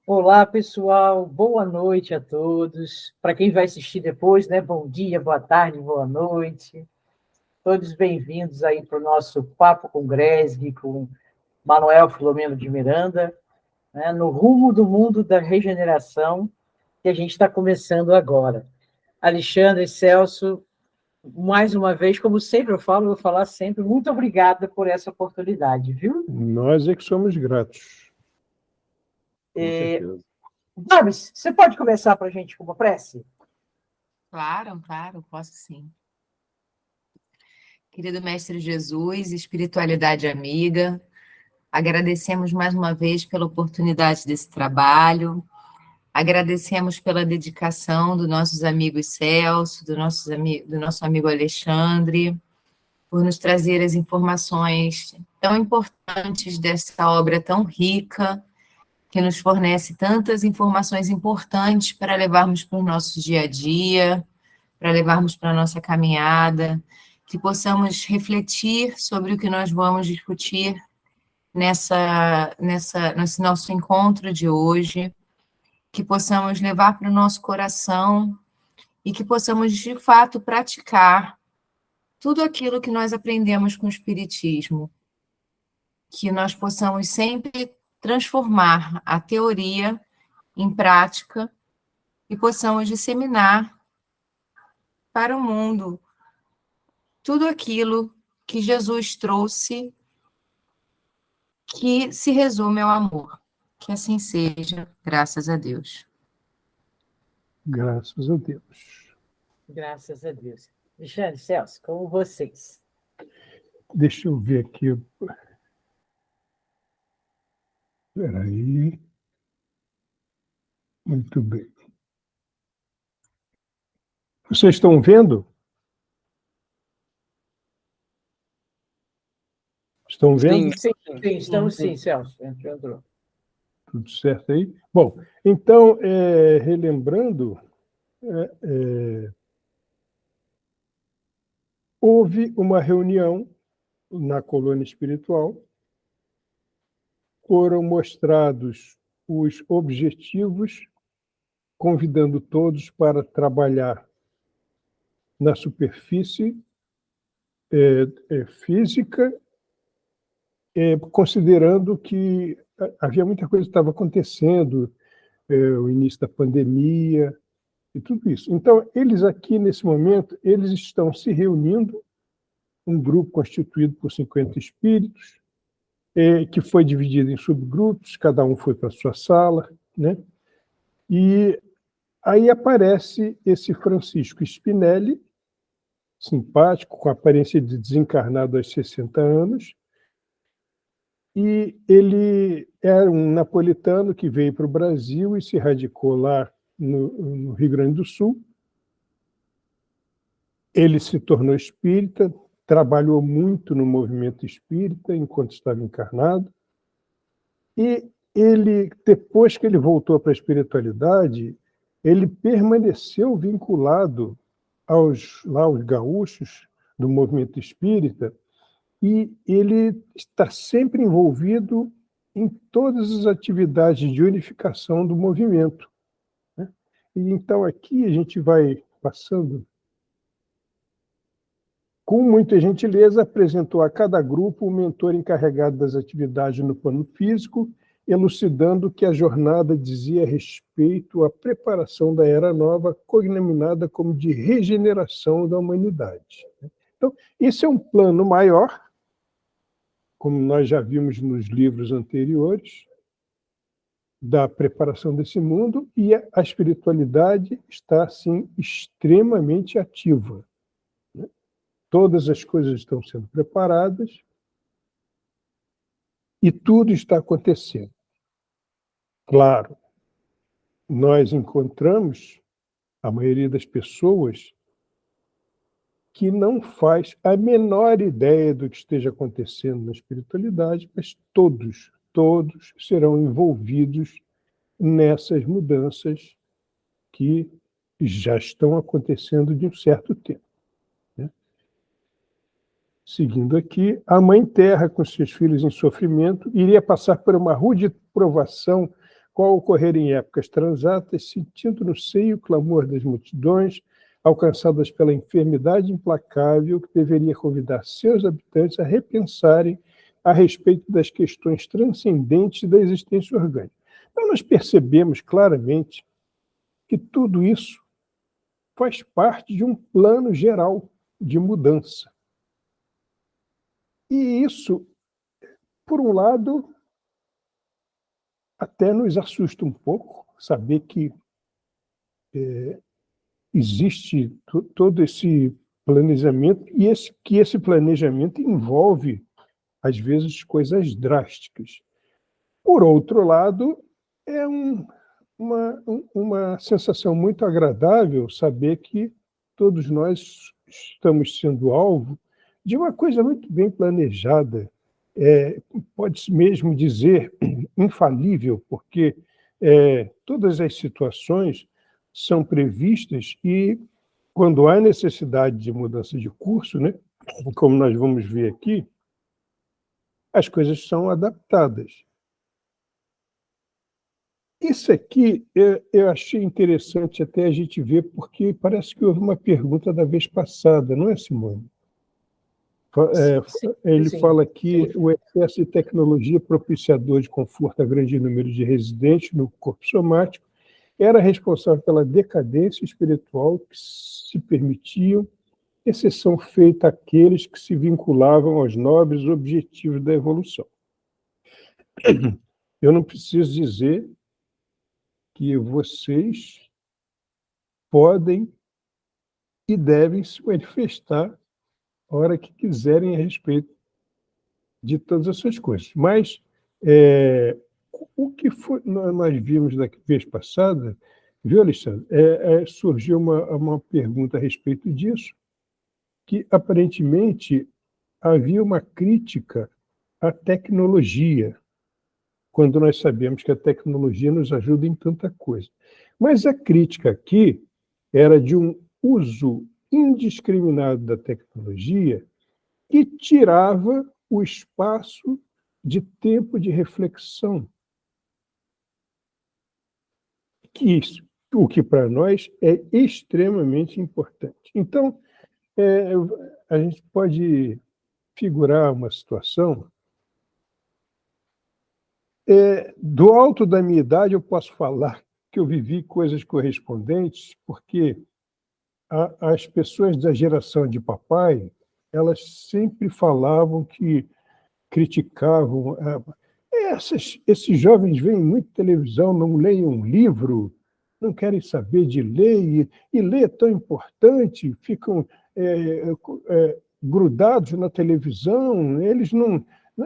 Olá, pessoal. Boa noite a todos. Para quem vai assistir depois, né? Bom dia, boa tarde, boa noite. Todos bem-vindos aí para o nosso Papo com Gresg, com Manuel Filomeno de Miranda, né? No rumo do mundo da regeneração que a gente está começando agora. Alexandre, Celso, mais uma vez, como sempre eu falo, vou falar sempre, muito obrigada por essa oportunidade, viu? Nós é que somos gratos. Com certeza. Babs, você pode começar para a gente com uma prece? Claro, posso sim. Querido Mestre Jesus, espiritualidade amiga, agradecemos mais uma vez pela oportunidade desse trabalho, agradecemos pela dedicação dos nossos amigos Celso, do nosso amigo Alexandre, por nos trazer as informações tão importantes dessa obra tão rica, que nos fornece tantas informações importantes para levarmos para o nosso dia a dia, para levarmos para a nossa caminhada, que possamos refletir sobre o que nós vamos discutir nesse nosso encontro de hoje, que possamos levar para o nosso coração e que possamos, de fato, praticar tudo aquilo que nós aprendemos com o Espiritismo, que nós possamos sempre transformar a teoria em prática e possamos disseminar para o mundo tudo aquilo que Jesus trouxe, que se resume ao amor. Que assim seja, graças a Deus. Graças a Deus. Graças a Deus. Alexandre, Celso, com vocês. Deixa eu ver aqui. Espera aí. Muito bem. Vocês estão vendo? Estão vendo? Sim, estamos sim, Celso. Entrou. Tudo certo aí? Bom, então, relembrando, houve uma reunião na colônia espiritual, foram mostrados os objetivos, convidando todos para trabalhar na superfície física, considerando que havia muita coisa que estava acontecendo, o início da pandemia e tudo isso. Então, eles aqui, nesse momento, eles estão se reunindo, um grupo constituído por 50 espíritos, que foi dividido em subgrupos, cada um foi para a sua sala, né? E aí aparece esse Francisco Spinelli, simpático, com aparência de desencarnado aos 60 anos, e ele era um napolitano que veio para o Brasil e se radicou lá no Rio Grande do Sul. Ele se tornou espírita, trabalhou muito no movimento espírita enquanto estava encarnado, e ele, depois que ele voltou para a espiritualidade, ele permaneceu vinculado aos gaúchos do movimento espírita, e ele está sempre envolvido em todas as atividades de unificação do movimento, né? E então aqui a gente vai passando. Com muita gentileza, apresentou a cada grupo o mentor encarregado das atividades no plano físico, elucidando que a jornada dizia respeito à preparação da Era Nova, cognominada como de regeneração da humanidade. Então, esse é um plano maior, como nós já vimos nos livros anteriores, da preparação desse mundo, e a espiritualidade está, assim, extremamente ativa. Todas as coisas estão sendo preparadas e tudo está acontecendo. Claro, nós encontramos a maioria das pessoas que não faz a menor ideia do que esteja acontecendo na espiritualidade, mas todos serão envolvidos nessas mudanças que já estão acontecendo de um certo tempo. Seguindo aqui, a Mãe Terra, com seus filhos em sofrimento, iria passar por uma rude provação qual ocorrer em épocas transatas, sentindo no seio o clamor das multidões, alcançadas pela enfermidade implacável que deveria convidar seus habitantes a repensarem a respeito das questões transcendentes da existência orgânica. Então, nós percebemos claramente que tudo isso faz parte de um plano geral de mudança. E isso, por um lado, até nos assusta um pouco, saber que existe todo esse planejamento e que esse planejamento envolve, às vezes, coisas drásticas. Por outro lado, é uma sensação muito agradável saber que todos nós estamos sendo alvo de uma coisa muito bem planejada, pode-se mesmo dizer infalível, porque todas as situações são previstas e, quando há necessidade de mudança de curso, né, como nós vamos ver aqui, as coisas são adaptadas. Isso aqui eu achei interessante até a gente ver, porque parece que houve uma pergunta da vez passada, não é, Simone? Ele fala aqui: o excesso de tecnologia propiciador de conforto a grande número de residentes no corpo somático era responsável pela decadência espiritual que se permitiam, exceção feita àqueles que se vinculavam aos nobres objetivos da evolução. Eu não preciso dizer que vocês podem e devem se manifestar a hora que quiserem a respeito de todas essas coisas. Mas o que nós vimos da vez passada, viu, Alexandre? Surgiu uma pergunta a respeito disso, que aparentemente havia uma crítica à tecnologia, quando nós sabemos que a tecnologia nos ajuda em tanta coisa. Mas a crítica aqui era de um uso indiscriminado da tecnologia que tirava o espaço de tempo de reflexão, o que para nós é extremamente importante. Então, a gente pode figurar uma situação. Do alto da minha idade, eu posso falar que eu vivi coisas correspondentes, porque as pessoas da geração de papai, elas sempre falavam que criticavam. Esses jovens veem muito televisão, não leem um livro, não querem saber de ler, e ler é tão importante, ficam grudados na televisão, eles não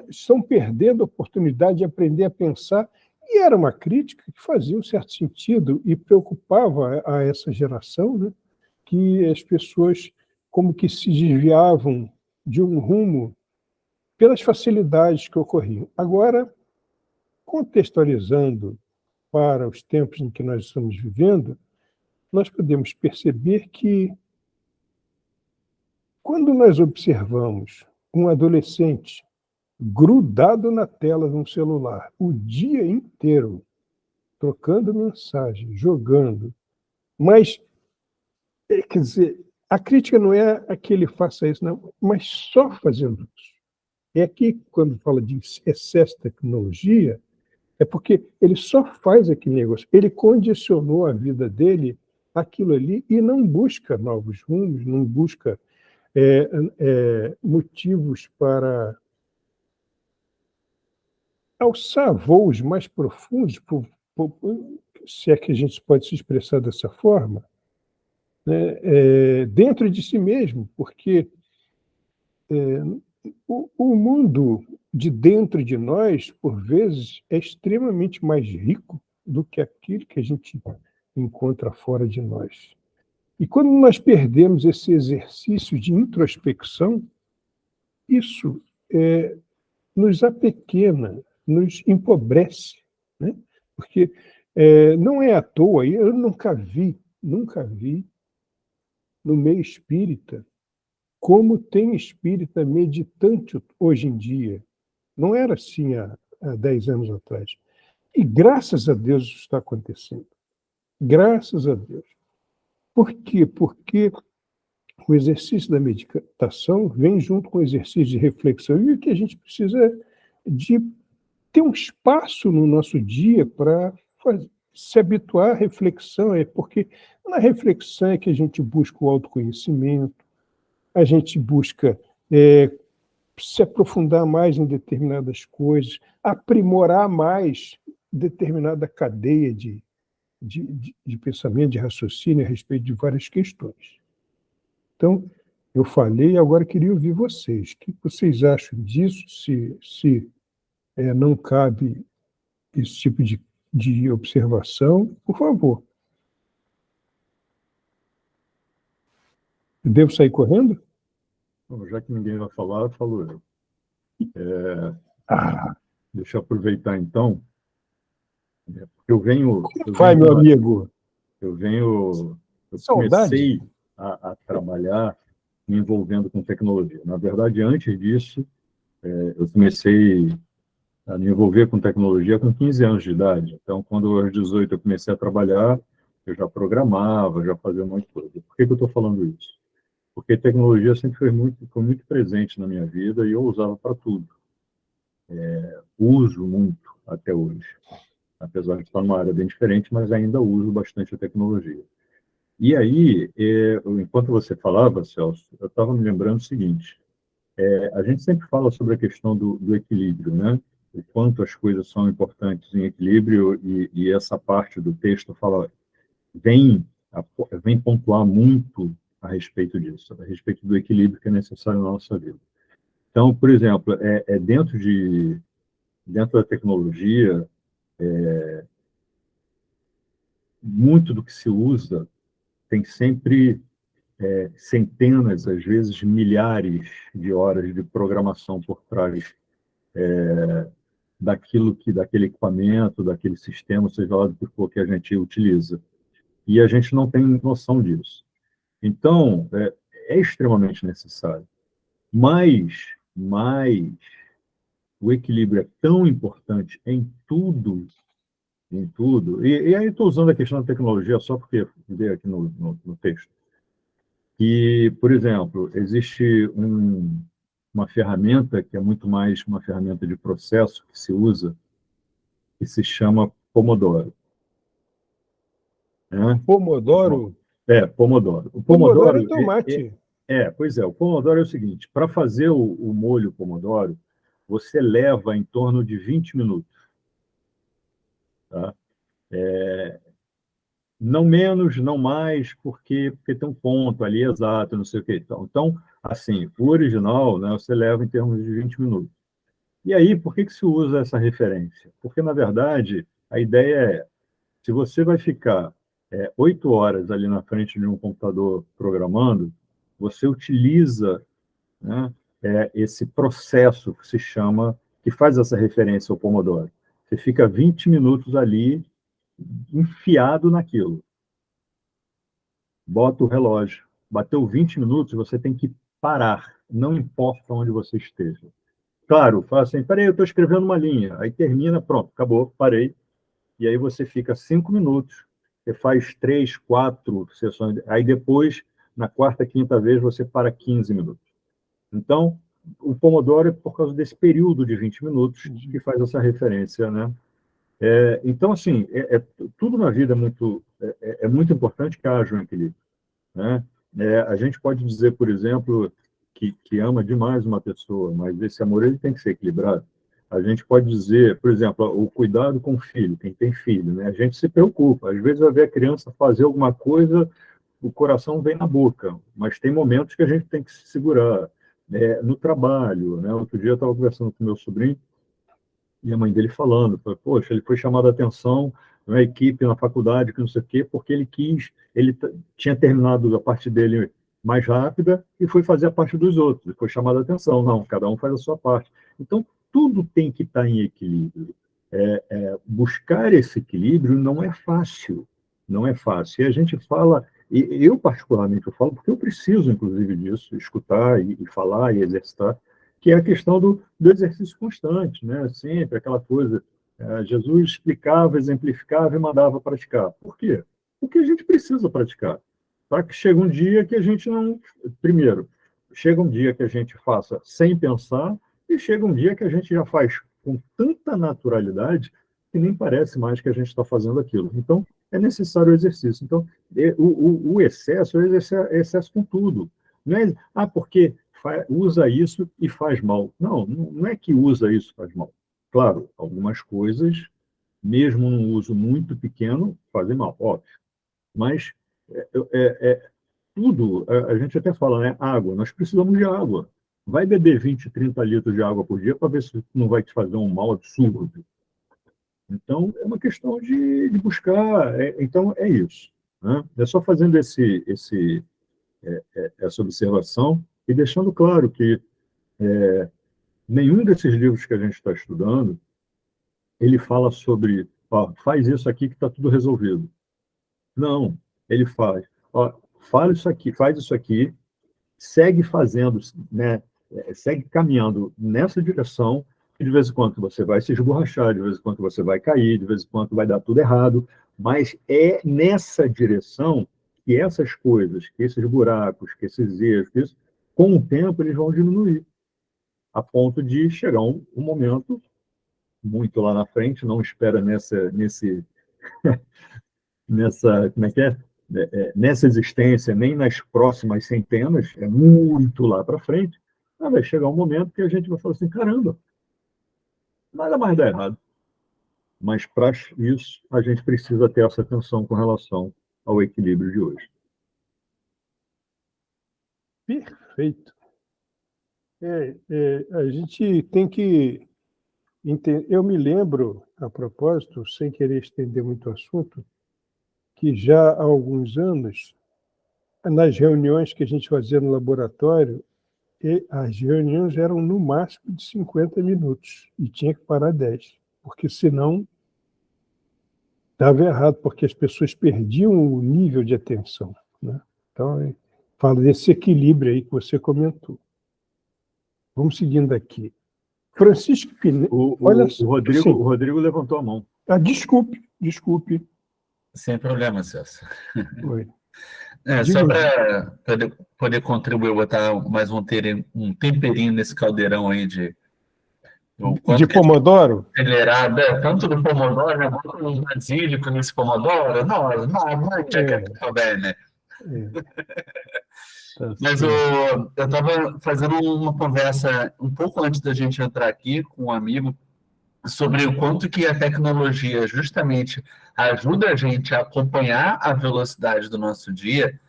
estão perdendo a oportunidade de aprender a pensar. E era uma crítica que fazia um certo sentido e preocupava a essa geração, né, que as pessoas como que se desviavam de um rumo pelas facilidades que ocorriam. Agora, contextualizando para os tempos em que nós estamos vivendo, nós podemos perceber que, quando nós observamos um adolescente grudado na tela de um celular o dia inteiro, trocando mensagem, jogando, mas, quer dizer, a crítica não é a que ele faça isso, não, mas só fazendo isso. É que, quando fala de excesso de tecnologia, é porque ele só faz aquele negócio. Ele condicionou a vida dele àquilo ali e não busca novos rumos, não busca motivos para alçar voos mais profundos, se é que a gente pode se expressar dessa forma, né, dentro de si mesmo, porque o mundo de dentro de nós, por vezes, é extremamente mais rico do que aquilo que a gente encontra fora de nós. E quando nós perdemos esse exercício de introspecção, isso nos apequena, nos empobrece, né? Porque não é à toa, eu nunca vi no meio espírita como tem espírita meditante hoje em dia. Não era assim há 10 anos atrás. E graças a Deus isso está acontecendo. Graças a Deus. Por quê? Porque o exercício da meditação vem junto com o exercício de reflexão. E o que a gente precisa é de ter um espaço no nosso dia para se habituar à reflexão, porque na reflexão é que a gente busca o autoconhecimento, a gente busca se aprofundar mais em determinadas coisas, aprimorar mais determinada cadeia de pensamento, de raciocínio a respeito de várias questões. Então, eu falei, agora queria ouvir vocês. O que vocês acham disso? Se não cabe esse tipo de observação, por favor. Eu devo sair correndo? Bom, já que ninguém vai falar, falo eu. Ah, Deixa eu aproveitar, então. Eu vai, meu amigo. Eu Saudade. comecei a trabalhar me envolvendo com tecnologia. Na verdade, antes disso, eu comecei a me envolver com tecnologia com 15 anos de idade. Então, quando aos 18 eu comecei a trabalhar, eu já programava, já fazia um monte de coisa. Por que eu estou falando isso? Porque tecnologia sempre foi muito presente na minha vida e eu usava para tudo. Uso muito até hoje. Apesar de estar numa área bem diferente, mas ainda uso bastante a tecnologia. E aí, enquanto você falava, Celso, eu estava me lembrando o seguinte, a gente sempre fala sobre a questão do equilíbrio, né? O quanto as coisas são importantes em equilíbrio, e essa parte do texto vem pontuar muito a respeito disso, a respeito do equilíbrio que é necessário na nossa vida. Então, por exemplo, dentro da tecnologia, muito do que se usa tem sempre centenas, às vezes milhares de horas de programação por trás daquele equipamento, daquele sistema, seja lá do que for que a gente utiliza. E a gente não tem noção disso. Então, é extremamente necessário. Mas o equilíbrio é tão importante em tudo, e aí estou usando a questão da tecnologia só porque veio aqui no texto. E, por exemplo, existe uma ferramenta que é muito mais uma ferramenta de processo que se usa, que se chama Pomodoro. Né? Pomodoro? Pomodoro. O Pomodoro é tomate. Pois é. O Pomodoro é o seguinte, para fazer o molho Pomodoro, você leva em torno de 20 minutos. Tá? Não menos, não mais, porque tem um ponto ali exato, não sei o que. Então, assim, o original, né, você leva em termos de 20 minutos. E aí, por que se usa essa referência? Porque, na verdade, a ideia se você vai ficar 8 horas ali na frente de um computador programando, você utiliza, né, esse processo que se chama, que faz essa referência ao Pomodoro. Você fica 20 minutos ali enfiado naquilo. Bota o relógio. Bateu 20 minutos, você tem que parar, não importa onde você esteja. Claro, fala assim, peraí, eu estou escrevendo uma linha. Aí termina, pronto, acabou, parei. E aí você fica 5 minutos, você faz 3, 4 sessões, aí depois, na quarta, quinta vez, você para 15 minutos. Então, o Pomodoro é por causa desse período de 20 minutos que faz essa referência, né? Então, assim, tudo na vida é muito importante que haja um equilíbrio, né? A gente pode dizer, por exemplo, que ama demais uma pessoa, mas esse amor ele tem que ser equilibrado. A gente pode dizer, por exemplo, o cuidado com o filho, quem tem filho, né? A gente se preocupa. Às vezes vai ver a criança fazer alguma coisa, o coração vem na boca, mas tem momentos que a gente tem que se segurar. No trabalho, né? Outro dia eu estava conversando com meu sobrinho, e a mãe dele falando, poxa, ele foi chamado a atenção na equipe, na faculdade, que não sei o quê, porque ele tinha terminado a parte dele mais rápida e foi fazer a parte dos outros, ele foi chamado a atenção. Não, cada um faz a sua parte. Então, tudo tem que estar em equilíbrio. Buscar esse equilíbrio não é fácil, não é fácil. E a gente fala, e eu particularmente eu falo, porque eu preciso, inclusive, disso, escutar e falar e exercitar, que é a questão do exercício constante, né? Sempre aquela coisa Jesus explicava, exemplificava e mandava praticar. Por quê? Porque a gente precisa praticar. Para que chegue um dia que a gente não... Primeiro, chega um dia que a gente faça sem pensar e chega um dia que a gente já faz com tanta naturalidade que nem parece mais que a gente está fazendo aquilo. Então, é necessário o exercício. Então, o excesso é excesso com tudo. Não é, porque usa isso e faz mal. Não é que usa isso e faz mal. Claro, algumas coisas, mesmo num uso muito pequeno, fazem mal, óbvio. Mas tudo, a gente até fala, né? Água, nós precisamos de água. Vai beber 20, 30 litros de água por dia para ver se não vai te fazer um mal absurdo. Então, é uma questão de buscar. Então, é isso. Né? É só fazendo essa observação e deixando claro que nenhum desses livros que a gente está estudando, ele fala sobre, faz isso aqui que está tudo resolvido. Não, ele faz isso aqui, segue fazendo, né? Segue caminhando nessa direção, e de vez em quando você vai se esborrachar, de vez em quando você vai cair, de vez em quando vai dar tudo errado, mas é nessa direção que essas coisas, que esses buracos, que esses erros, com o tempo eles vão diminuir, a ponto de chegar um momento muito lá na frente, não espera como é que é? Nessa existência, nem nas próximas centenas, é muito lá para frente, vai chegar um momento que a gente vai falar assim, caramba, nada mais dá errado. Mas para isso, a gente precisa ter essa atenção com relação ao equilíbrio de hoje. Perfeito. A gente tem que entender. Eu me lembro, a propósito, sem querer estender muito o assunto, que já há alguns anos, nas reuniões que a gente fazia no laboratório, as reuniões eram no máximo de 50 minutos e tinha que parar 10, porque senão dava errado, porque as pessoas perdiam o nível de atenção. Né? Então, fala desse equilíbrio aí que você comentou. Vamos seguindo aqui. Francisco Pinheiro. O Rodrigo levantou a mão. Desculpe. Sem problema, Celso. Oi. Só para poder contribuir, botar mais um temperinho nesse caldeirão aí de Pomodoro? Acelerado, tanto do Pomodoro, né? Bota um basílico nesse Pomodoro. Não tinha que saber, né? Mas eu estava fazendo uma conversa um pouco antes da gente entrar aqui com um amigo sobre o quanto que a tecnologia justamente ajuda a gente a acompanhar a velocidade do nosso dia,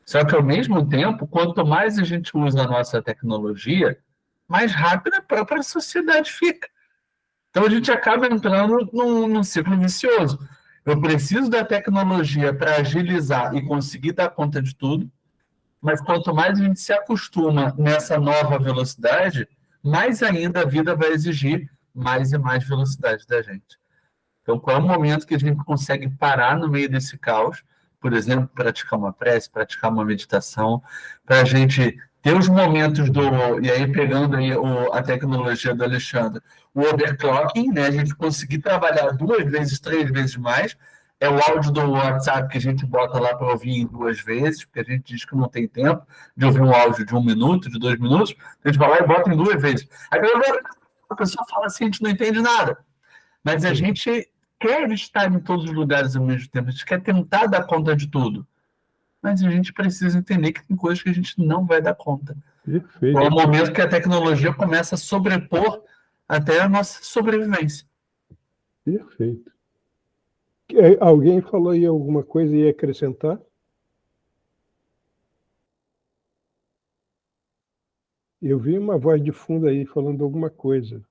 só que ao mesmo tempo, quanto mais a gente usa a nossa tecnologia, mais rápida a própria sociedade fica. Então a gente acaba entrando num ciclo vicioso. Eu preciso da tecnologia para agilizar e conseguir dar conta de tudo, mas quanto mais a gente se acostuma nessa nova velocidade, mais ainda a vida vai exigir mais e mais velocidade da gente. Então, qual é o momento que a gente consegue parar no meio desse caos, por exemplo, praticar uma prece, praticar uma meditação, para a gente ter os momentos e aí pegando aí a tecnologia do Alexandre, o overclocking, né, a gente conseguir trabalhar 2 vezes, 3 vezes mais, é o áudio do WhatsApp que a gente bota lá para ouvir em 2 vezes, porque a gente diz que não tem tempo de ouvir um áudio de 1 minuto, de 2 minutos, a gente vai lá e bota em 2 vezes. Aí a pessoa fala assim, a gente não entende nada. Mas a gente quer estar em todos os lugares ao mesmo tempo, a gente quer tentar dar conta de tudo. Mas a gente precisa entender que tem coisas que a gente não vai dar conta. Perfeito. É o momento que a tecnologia começa a sobrepor até a nossa sobrevivência. Perfeito. Alguém falou aí alguma coisa e ia acrescentar? Eu vi uma voz de fundo aí falando alguma coisa.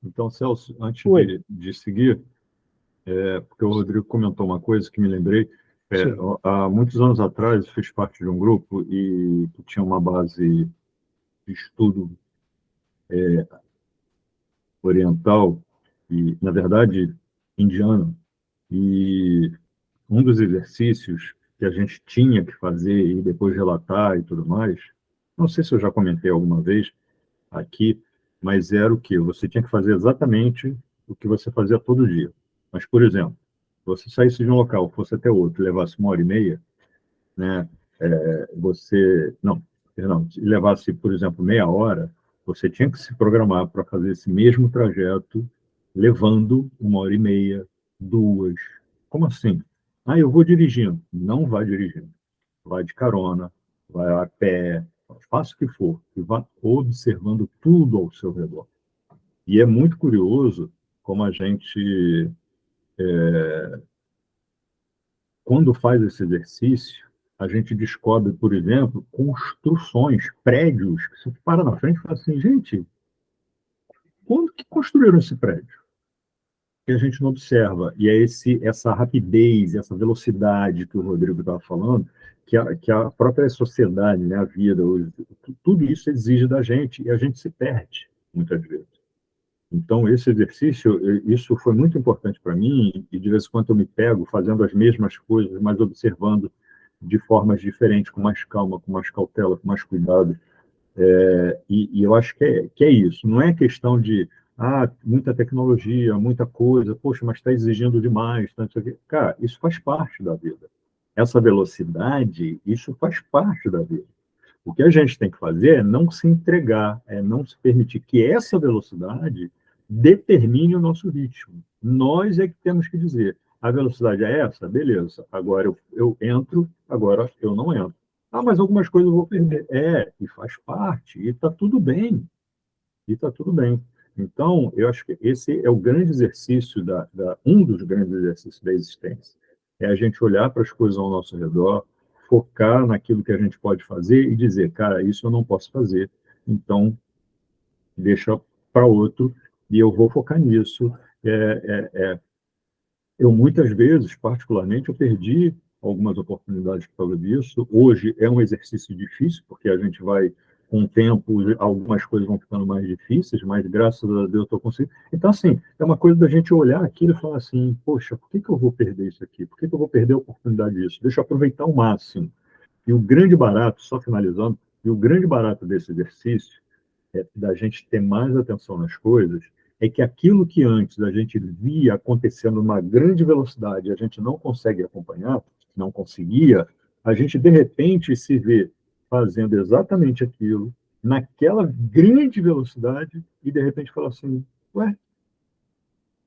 Então, Celso, antes de seguir, porque o Rodrigo comentou uma coisa que me lembrei. Há muitos anos atrás, eu fiz parte de um grupo que tinha uma base de estudo oriental e, na verdade, indiano. E um dos exercícios que a gente tinha que fazer e depois relatar e tudo mais, não sei se eu já comentei alguma vez, aqui, mas era o quê? Você tinha que fazer exatamente o que você fazia todo dia. Mas, por exemplo, se você saísse de um local, fosse até outro, levasse 1h30, né? Não, perdão, se levasse, por exemplo, meia hora, você tinha que se programar para fazer esse mesmo trajeto, levando 1h30, 2. Como assim? Ah, eu vou dirigindo. Não vai dirigindo. Vai de carona, vai a pé, faça o que for, e vá observando tudo ao seu redor. E é muito curioso como a gente, quando faz esse exercício, a gente descobre, por exemplo, construções, prédios, que você para na frente e fala assim, gente, quando que construíram esse prédio? Que a gente não observa. E é essa rapidez, essa velocidade que o Rodrigo estava falando, que a própria sociedade, né, a vida, tudo isso exige da gente, e a gente se perde, muitas vezes. Então, esse exercício, isso foi muito importante para mim, e de vez em quando eu me pego fazendo as mesmas coisas, mas observando de formas diferentes, com mais calma, com mais cautela, com mais cuidado. E eu acho que é isso. Não é questão de muita tecnologia, muita coisa, poxa, mas está exigindo demais. Tanto aqui. Cara, isso faz parte da vida. Essa velocidade, isso faz parte da vida. O que a gente tem que fazer é não se entregar, é não se permitir que essa velocidade determine o nosso ritmo. Nós é que temos que dizer, a velocidade é essa? Beleza, agora eu entro, agora eu não entro. Mas algumas coisas eu vou perder. E faz parte, e está tudo bem. E está tudo bem. Então, eu acho que esse é o grande exercício, um dos grandes exercícios da existência. É a gente olhar para as coisas ao nosso redor, focar naquilo que a gente pode fazer e dizer, cara, isso eu não posso fazer, então deixa para outro e eu vou focar nisso. Eu, muitas vezes, particularmente, eu perdi algumas oportunidades por causa disso. Hoje é um exercício difícil, porque a gente vai, com o tempo, algumas coisas vão ficando mais difíceis, mas graças a Deus eu estou conseguindo. Então, assim, é uma coisa da gente olhar aquilo e falar assim, poxa, por que eu vou perder isso aqui? Por que eu vou perder a oportunidade disso? Deixa eu aproveitar o máximo. E o grande barato, só finalizando, e o grande barato desse exercício, da gente ter mais atenção nas coisas, é que aquilo que antes a gente via acontecendo numa grande velocidade e a gente não consegue acompanhar, não conseguia, a gente, de repente, se vê fazendo exatamente aquilo, naquela grande velocidade, e, de repente, fala assim, ué,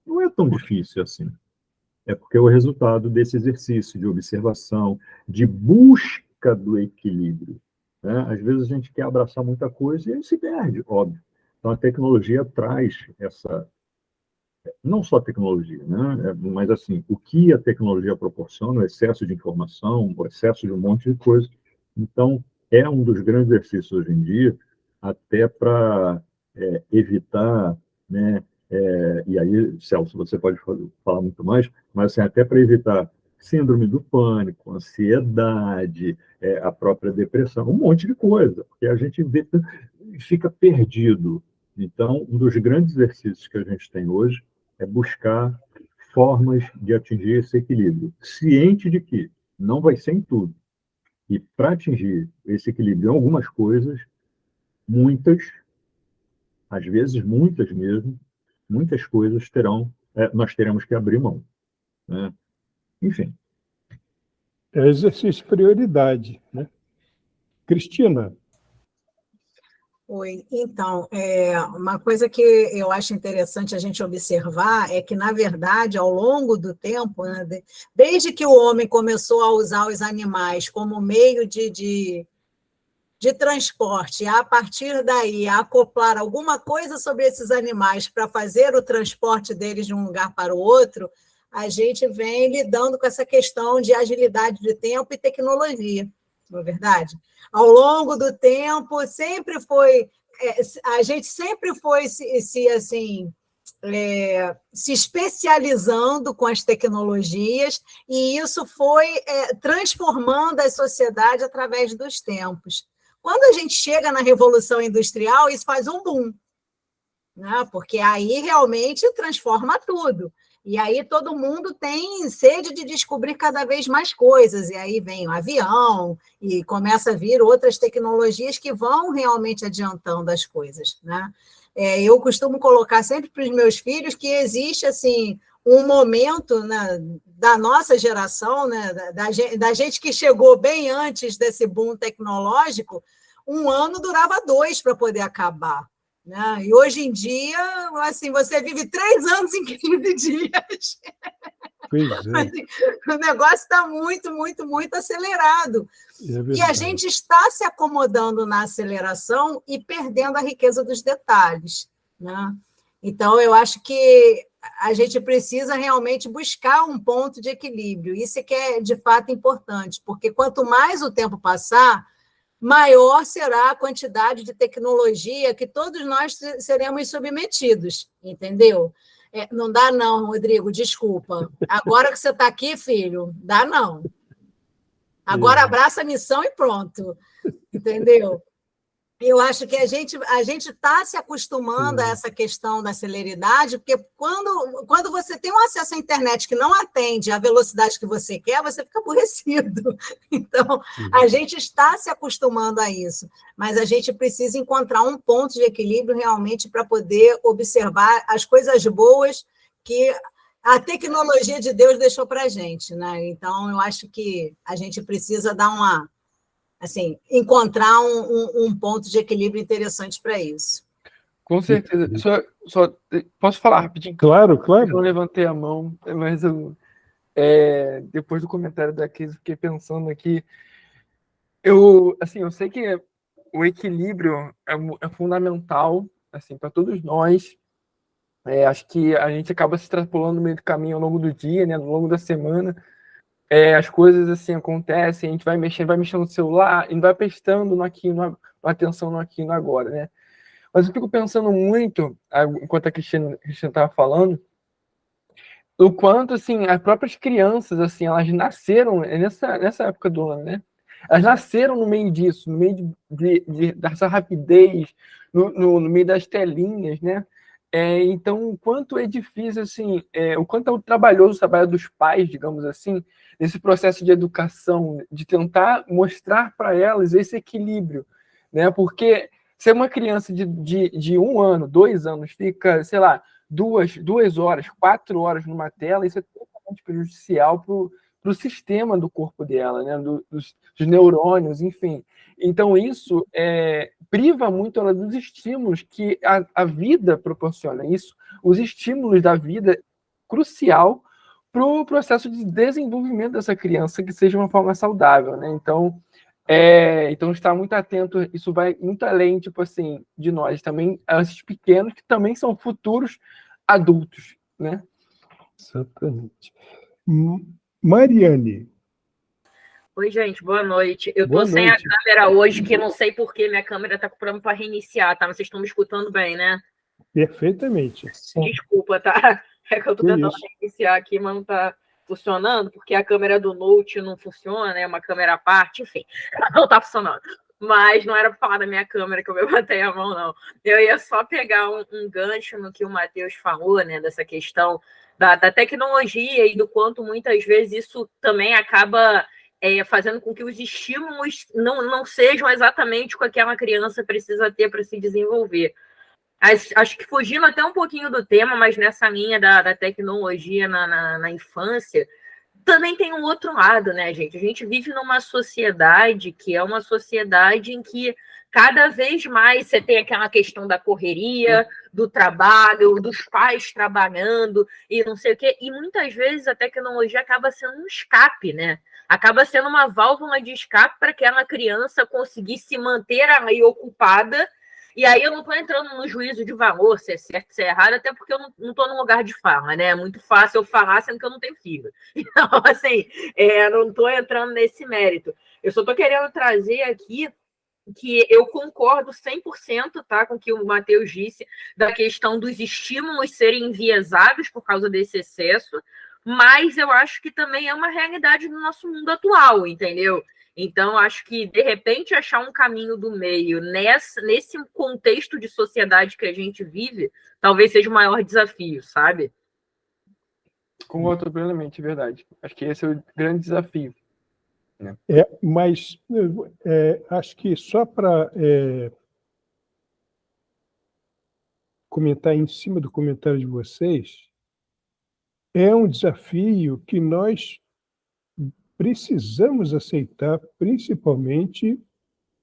não é tão difícil assim. É porque é o resultado desse exercício de observação, de busca do equilíbrio. Né? Às vezes a gente quer abraçar muita coisa e aí se perde, óbvio. Então a tecnologia traz essa... Não só a tecnologia, né? Mas assim, o que a tecnologia proporciona, o excesso de informação, o excesso de um monte de coisa. Então, é um dos grandes exercícios hoje em dia, até para evitar, né? E aí, Celso, você pode falar muito mais, mas assim, até para evitar síndrome do pânico, ansiedade, a própria depressão, um monte de coisa, porque a gente fica perdido. Então, um dos grandes exercícios que a gente tem hoje é buscar formas de atingir esse equilíbrio, ciente de que não vai ser em tudo. E para atingir esse equilíbrio em algumas coisas, muitas, às vezes muitas mesmo, muitas coisas nós teremos que abrir mão. Né? Enfim. É exercício de prioridade, né? Cristina. Oi, então, uma coisa que eu acho interessante a gente observar é que, na verdade, ao longo do tempo, né, desde que o homem começou a usar os animais como meio de transporte, a partir daí acoplar alguma coisa sobre esses animais para fazer o transporte deles de um lugar para o outro, a gente vem lidando com essa questão de agilidade de tempo e tecnologia, não é verdade? Ao longo do tempo, a gente sempre foi se especializando com as tecnologias, e isso foi transformando a sociedade através dos tempos. Quando a gente chega na Revolução Industrial, isso faz um boom. né? Porque aí realmente transforma tudo. E aí todo mundo tem sede de descobrir cada vez mais coisas, e aí vem o avião, e começa a vir outras tecnologias que vão realmente adiantando as coisas, né? Eu costumo colocar sempre para os meus filhos que existe, assim, um momento, né, da nossa geração, né, da gente que chegou bem antes desse boom tecnológico, um ano durava 2 para poder acabar. Né? E hoje em dia, assim, você vive 3 anos em 15 dias. Pois é, Assim, o negócio está muito, muito, muito acelerado. é E a verdade. gente está se acomodando na aceleração e perdendo a riqueza dos detalhes. Né? Então, eu acho que a gente precisa realmente buscar um ponto de equilíbrio. Isso é que é, de fato, importante, porque quanto mais o tempo passar, maior será a quantidade de tecnologia que todos nós seremos submetidos, entendeu? Não dá não, Rodrigo, desculpa. Agora que você está aqui, filho, dá não. Agora abraça a missão e pronto, entendeu? Eu acho que a gente está se acostumando a essa questão da celeridade, porque quando você tem um acesso à internet que não atende à velocidade que você quer, você fica aborrecido. Então, a gente está se acostumando a isso, mas a gente precisa encontrar um ponto de equilíbrio realmente para poder observar as coisas boas que a tecnologia de Deus deixou para a gente, né? Então, eu acho que a gente precisa dar assim, encontrar um ponto de equilíbrio interessante para isso. Com certeza. Só posso falar rapidinho? Claro, Eu claro. não levantei a mão, mas depois do comentário da Cris, fiquei pensando aqui. Eu sei que o equilíbrio é fundamental, assim, para todos nós. Acho que a gente acaba se extrapolando no meio do caminho ao longo do dia, né, ao longo da semana. As coisas assim acontecem, a gente vai mexendo no celular e não vai prestando no aqui, no atenção no aqui e no agora, né? Mas eu fico pensando muito, enquanto a Cristina estava falando, o quanto assim as próprias crianças assim elas nasceram nessa época do ano, né? Elas nasceram no meio disso, no meio dessa rapidez, no meio das telinhas, né? Então, o quanto é difícil, assim, o quanto é trabalhoso o trabalho dos pais, digamos assim, nesse processo de educação, de tentar mostrar para elas esse equilíbrio, né? Porque se uma criança de 1 ano, 2 anos, fica, sei lá, 2 horas, 4 horas numa tela, isso é totalmente prejudicial para o sistema do corpo dela, né? Dos neurônios, enfim. Então, isso priva muito ela dos estímulos que a vida proporciona. Isso, os estímulos da vida, crucial para o processo de desenvolvimento dessa criança, que seja uma forma saudável, né? Então, estar muito atento, isso vai muito além, tipo assim, de nós, também, esses pequenos que também são futuros adultos, né? Exatamente. Mariane. Oi, gente, boa noite. Eu Boa tô sem noite. a câmera hoje, que não sei por que minha câmera tá com problema para reiniciar, tá? Mas vocês estão me escutando bem, né? Perfeitamente. Desculpa, tá? É que eu tô Que tentando isso. reiniciar aqui, mas não tá funcionando, porque a câmera do Note não funciona, é uma câmera à parte, enfim, não tá funcionando. Mas não era para falar da minha câmera que eu levantei a mão, não. Eu ia só pegar um gancho no que o Matheus falou, né, dessa questão da tecnologia e do quanto muitas vezes isso também acaba fazendo com que os estímulos não sejam exatamente o que aquela criança precisa ter para se desenvolver. Acho que fugindo até um pouquinho do tema, mas nessa linha da tecnologia na infância, também tem um outro lado, né, gente? A gente vive numa sociedade que é uma sociedade em que cada vez mais você tem aquela questão da correria, do trabalho, dos pais trabalhando e não sei o quê. E muitas vezes a tecnologia acaba sendo um escape, né? Acaba sendo uma válvula de escape para aquela criança conseguir se manter ali ocupada. E aí eu não estou entrando no juízo de valor, se é certo, se é errado, até porque eu não estou num lugar de fala, né? É muito fácil eu falar sendo que eu não tenho filho. Então, assim, não estou entrando nesse mérito. Eu só estou querendo trazer aqui que eu concordo 100%, tá, com o que o Matheus disse, da questão dos estímulos serem enviesados por causa desse excesso, mas eu acho que também é uma realidade do nosso mundo atual, entendeu? Então, acho que, de repente, achar um caminho do meio nesse contexto de sociedade que a gente vive, talvez seja o maior desafio, sabe? Concordo plenamente, verdade. Acho que esse é o grande desafio. Mas acho que só para comentar em cima do comentário de vocês, é um desafio que nós precisamos aceitar, principalmente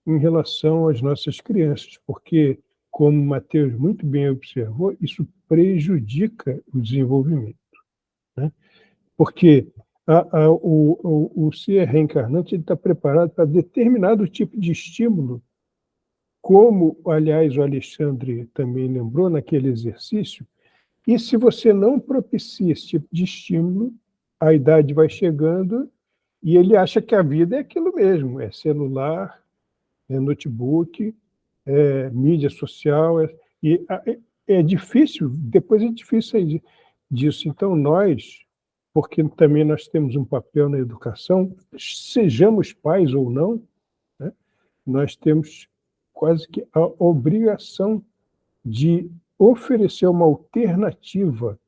em relação às nossas crianças, porque, como o Matheus muito bem observou, isso prejudica o desenvolvimento, né? Porque o ser reencarnante está preparado para determinado tipo de estímulo, como, aliás, o Alexandre também lembrou naquele exercício, e se você não propicia esse tipo de estímulo, a idade vai chegando e ele acha que a vida é aquilo mesmo, é celular, é notebook, é mídia social, é difícil, depois é difícil sair disso. Então, nós, porque também nós temos um papel na educação, sejamos pais ou não, né, nós temos quase que a obrigação de oferecer uma alternativa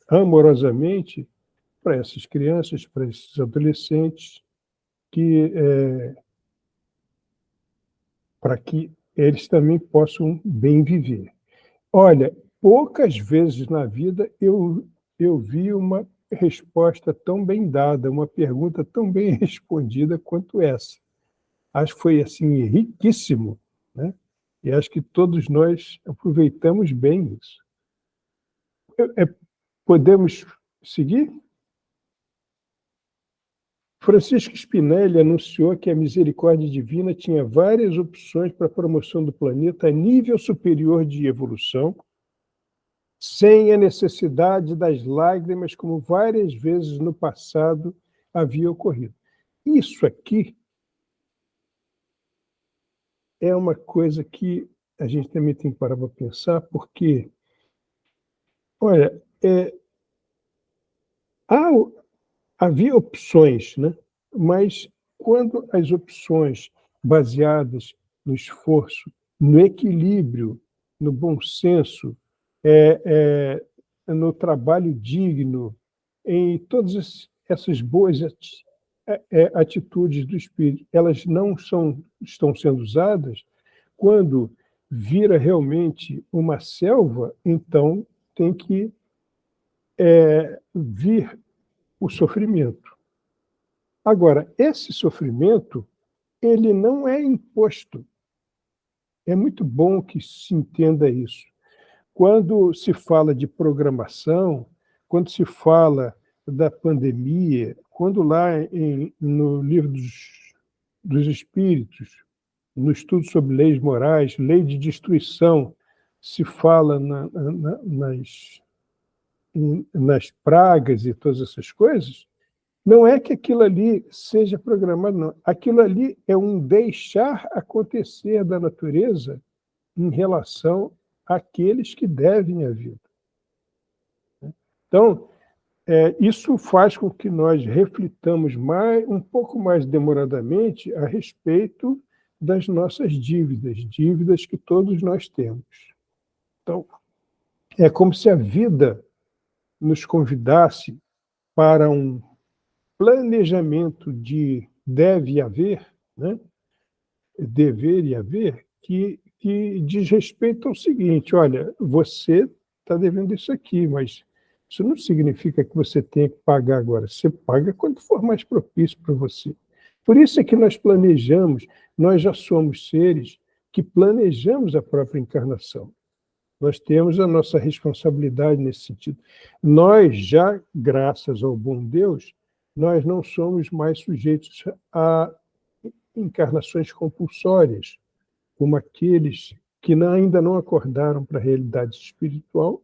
amorosamente para essas crianças, para esses adolescentes, para que eles também possam bem viver. Olha, poucas vezes na vida eu vi uma resposta tão bem dada, uma pergunta tão bem respondida quanto essa. Acho que foi assim riquíssimo, né? E acho que todos nós aproveitamos bem isso. Podemos seguir? Francisco Spinelli anunciou que a misericórdia divina tinha várias opções para a promoção do planeta a nível superior de evolução, sem a necessidade das lágrimas, como várias vezes no passado havia ocorrido. Isso aqui é uma coisa que a gente também tem que parar para pensar, porque, olha, havia opções, né? Mas quando as opções baseadas no esforço, no equilíbrio, no bom senso, no trabalho digno, em todas essas boas atitudes do espírito, elas não estão sendo usadas, quando vira realmente uma selva, então tem que vir o sofrimento. Agora, esse sofrimento, ele não é imposto. É muito bom que se entenda isso. Quando se fala de programação, quando se fala da pandemia, quando lá no livro dos Espíritos, no estudo sobre leis morais, lei de destruição, se fala nas pragas e todas essas coisas, não é que aquilo ali seja programado, não. Aquilo ali é um deixar acontecer da natureza em relação àqueles que devem a vida. Então, isso faz com que nós reflitamos um pouco mais demoradamente a respeito das nossas dívidas que todos nós temos. Então, é como se a vida nos convidasse para um planejamento de deve haver, né? Dever e haver, que diz respeito ao seguinte: olha, você está devendo isso aqui, mas isso não significa que você tenha que pagar agora. Você paga quando for mais propício para você. Por isso é que nós planejamos, nós já somos seres que planejamos a própria encarnação. Nós temos a nossa responsabilidade nesse sentido. Nós já, graças ao bom Deus, nós não somos mais sujeitos a encarnações compulsórias, como aqueles que ainda não acordaram para a realidade espiritual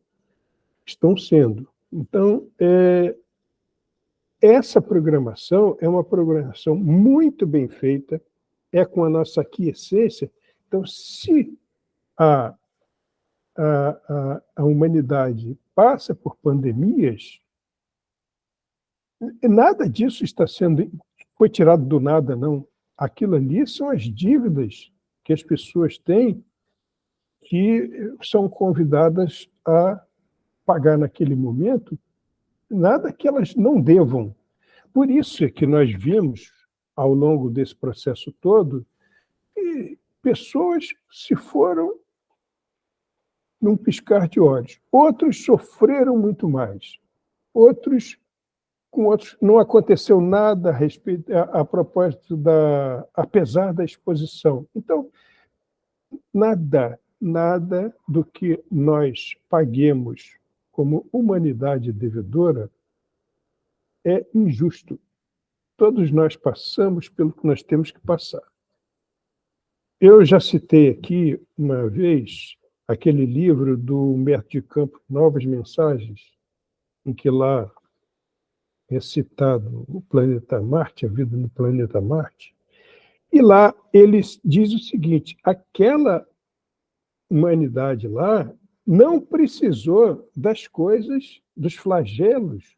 estão sendo. Então, essa programação é uma programação muito bem feita, é com a nossa aquiescência. Então, se a humanidade passa por pandemias, nada disso foi tirado do nada, não. aquilo ali são as dívidas que as pessoas têm que são convidadas a pagar naquele momento, nada que elas não devam. Por isso é que nós vimos, ao longo desse processo todo, que pessoas se foram num piscar de olhos. Outros sofreram muito mais. Com outros não aconteceu nada a respeito, a propósito apesar da exposição. Então, nada do que nós paguemos como humanidade devedora é injusto. Todos nós passamos pelo que nós temos que passar. Eu já citei aqui uma vez aquele livro do Humberto de Campos, Novas Mensagens, em que lá é citado o planeta Marte, a vida no planeta Marte, e lá ele diz o seguinte: aquela humanidade lá não precisou das coisas, dos flagelos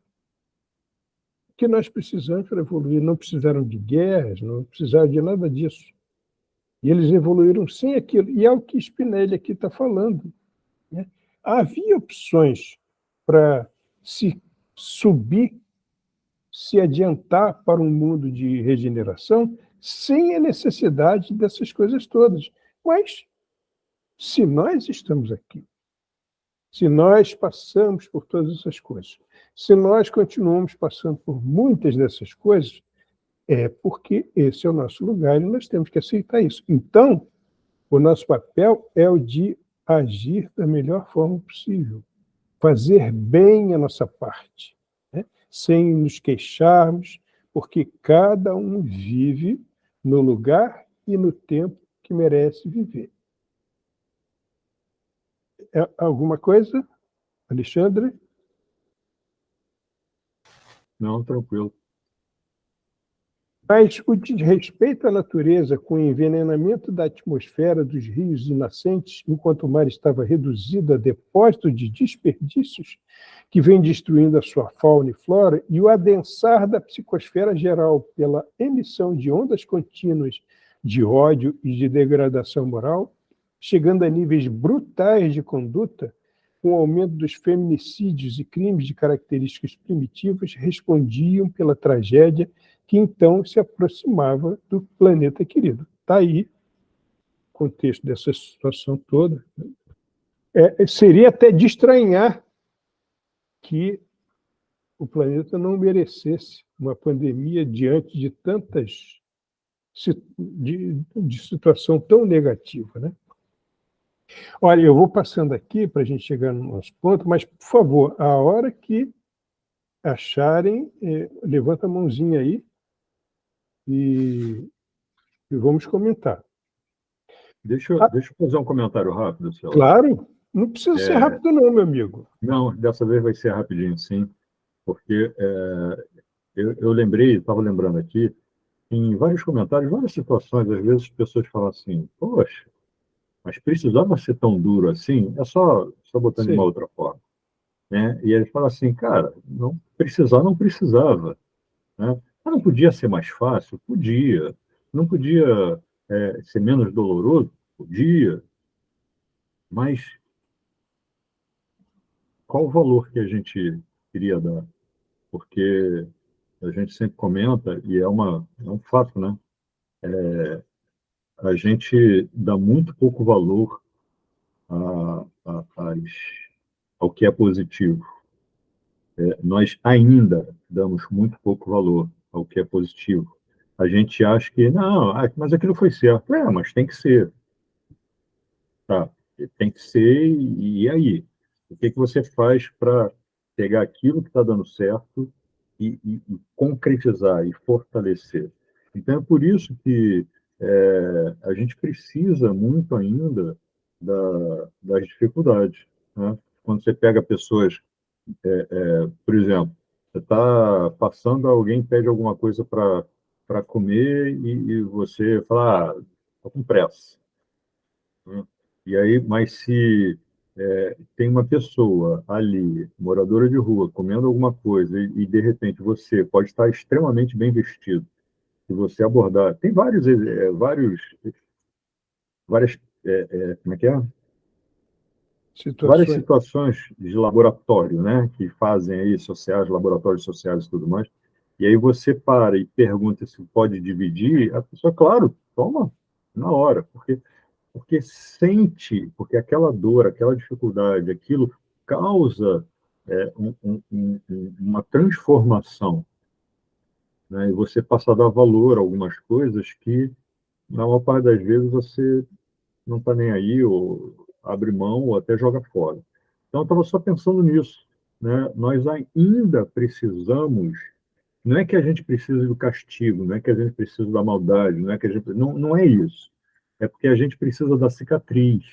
que nós precisamos para evoluir. Não precisaram de guerras, não precisaram de nada disso. E eles evoluíram sem aquilo. E é o que Spinelli aqui está falando, né? Havia opções para se subir, se adiantar para um mundo de regeneração sem a necessidade dessas coisas todas. Mas, se nós estamos aqui, se nós passamos por todas essas coisas, se nós continuamos passando por muitas dessas coisas, é porque esse é o nosso lugar e nós temos que aceitar isso. Então, o nosso papel é o de agir da melhor forma possível, fazer bem a nossa parte, né? Sem nos queixarmos, porque cada um vive no lugar e no tempo que merece viver. Alguma coisa, Alexandre? Não, tranquilo. Mas o desrespeito à natureza com o envenenamento da atmosfera dos rios e nascentes, enquanto o mar estava reduzido a depósito de desperdícios que vem destruindo a sua fauna e flora, e o adensar da psicosfera geral pela emissão de ondas contínuas de ódio e de degradação moral, chegando a níveis brutais de conduta, com o aumento dos feminicídios e crimes de características primitivas, respondiam pela tragédia que então se aproximava do planeta querido. Está aí o contexto dessa situação toda. Seria até de estranhar que o planeta não merecesse uma pandemia diante de tantas de situação tão negativa, né? Olha, eu vou passando aqui para a gente chegar no nosso ponto, mas, por favor, a hora que acharem, levanta a mãozinha aí e vamos comentar. Deixa eu fazer um comentário rápido, Celso. Claro, não precisa ser rápido não, meu amigo. Não, dessa vez vai ser rapidinho, sim, porque eu lembrei, estava lembrando aqui, em vários comentários, várias situações, às vezes as pessoas falam assim, poxa, mas precisava ser tão duro assim? É só botando de uma outra forma, né? E ele fala assim, cara, não precisava, né? Mas não podia ser mais fácil? Podia. Não podia ser menos doloroso? Podia. Mas qual o valor que a gente queria dar? Porque a gente sempre comenta, e é um fato, né? A gente dá muito pouco valor ao que é positivo. Nós ainda damos muito pouco valor ao que é positivo. A gente acha que, não, mas aquilo foi certo. Mas tem que ser. Tá, tem que ser, e aí? O que você faz para pegar aquilo que está dando certo e concretizar e fortalecer? Então, é por isso que a gente precisa muito ainda das dificuldades, né? Quando você pega pessoas, por exemplo, você está passando, alguém pede alguma coisa para comer e você fala, estou com pressa, né? E aí, mas se tem uma pessoa ali, moradora de rua, comendo alguma coisa e de repente você pode estar extremamente bem vestido, se você abordar, tem várias, como é que é? Várias situações de laboratório, né, que fazem aí sociais, laboratórios sociais e tudo mais. E aí você para e pergunta se pode dividir, a pessoa, claro, toma na hora, porque sente, porque aquela dor, aquela dificuldade, aquilo causa uma transformação, né? E você passa a dar valor a algumas coisas que, na maior parte das vezes, você não está nem aí, ou abre mão, ou até joga fora. Então, eu estava só pensando nisso, né? Nós ainda precisamos, não é que a gente precisa do castigo, não é que a gente precisa da maldade, não é que a gente, não é isso. É porque a gente precisa da cicatriz.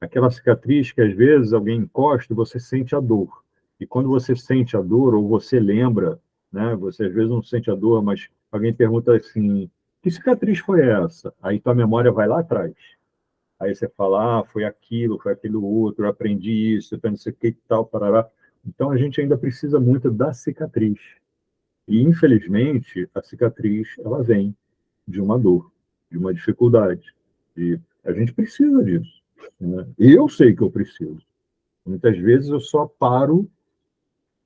Aquela cicatriz que às vezes alguém encosta e você sente a dor. E quando você sente a dor, ou você lembra, né? Você às vezes não sente a dor, mas alguém pergunta assim: que cicatriz foi essa? Aí tua memória vai lá atrás. Aí você fala: ah, foi aquilo outro, eu aprendi isso, eu não sei o que e tal, parará. Então a gente ainda precisa muito da cicatriz. E infelizmente a cicatriz ela vem de uma dor, de uma dificuldade. E a gente precisa disso, né? Eu sei que eu preciso. Muitas vezes eu só paro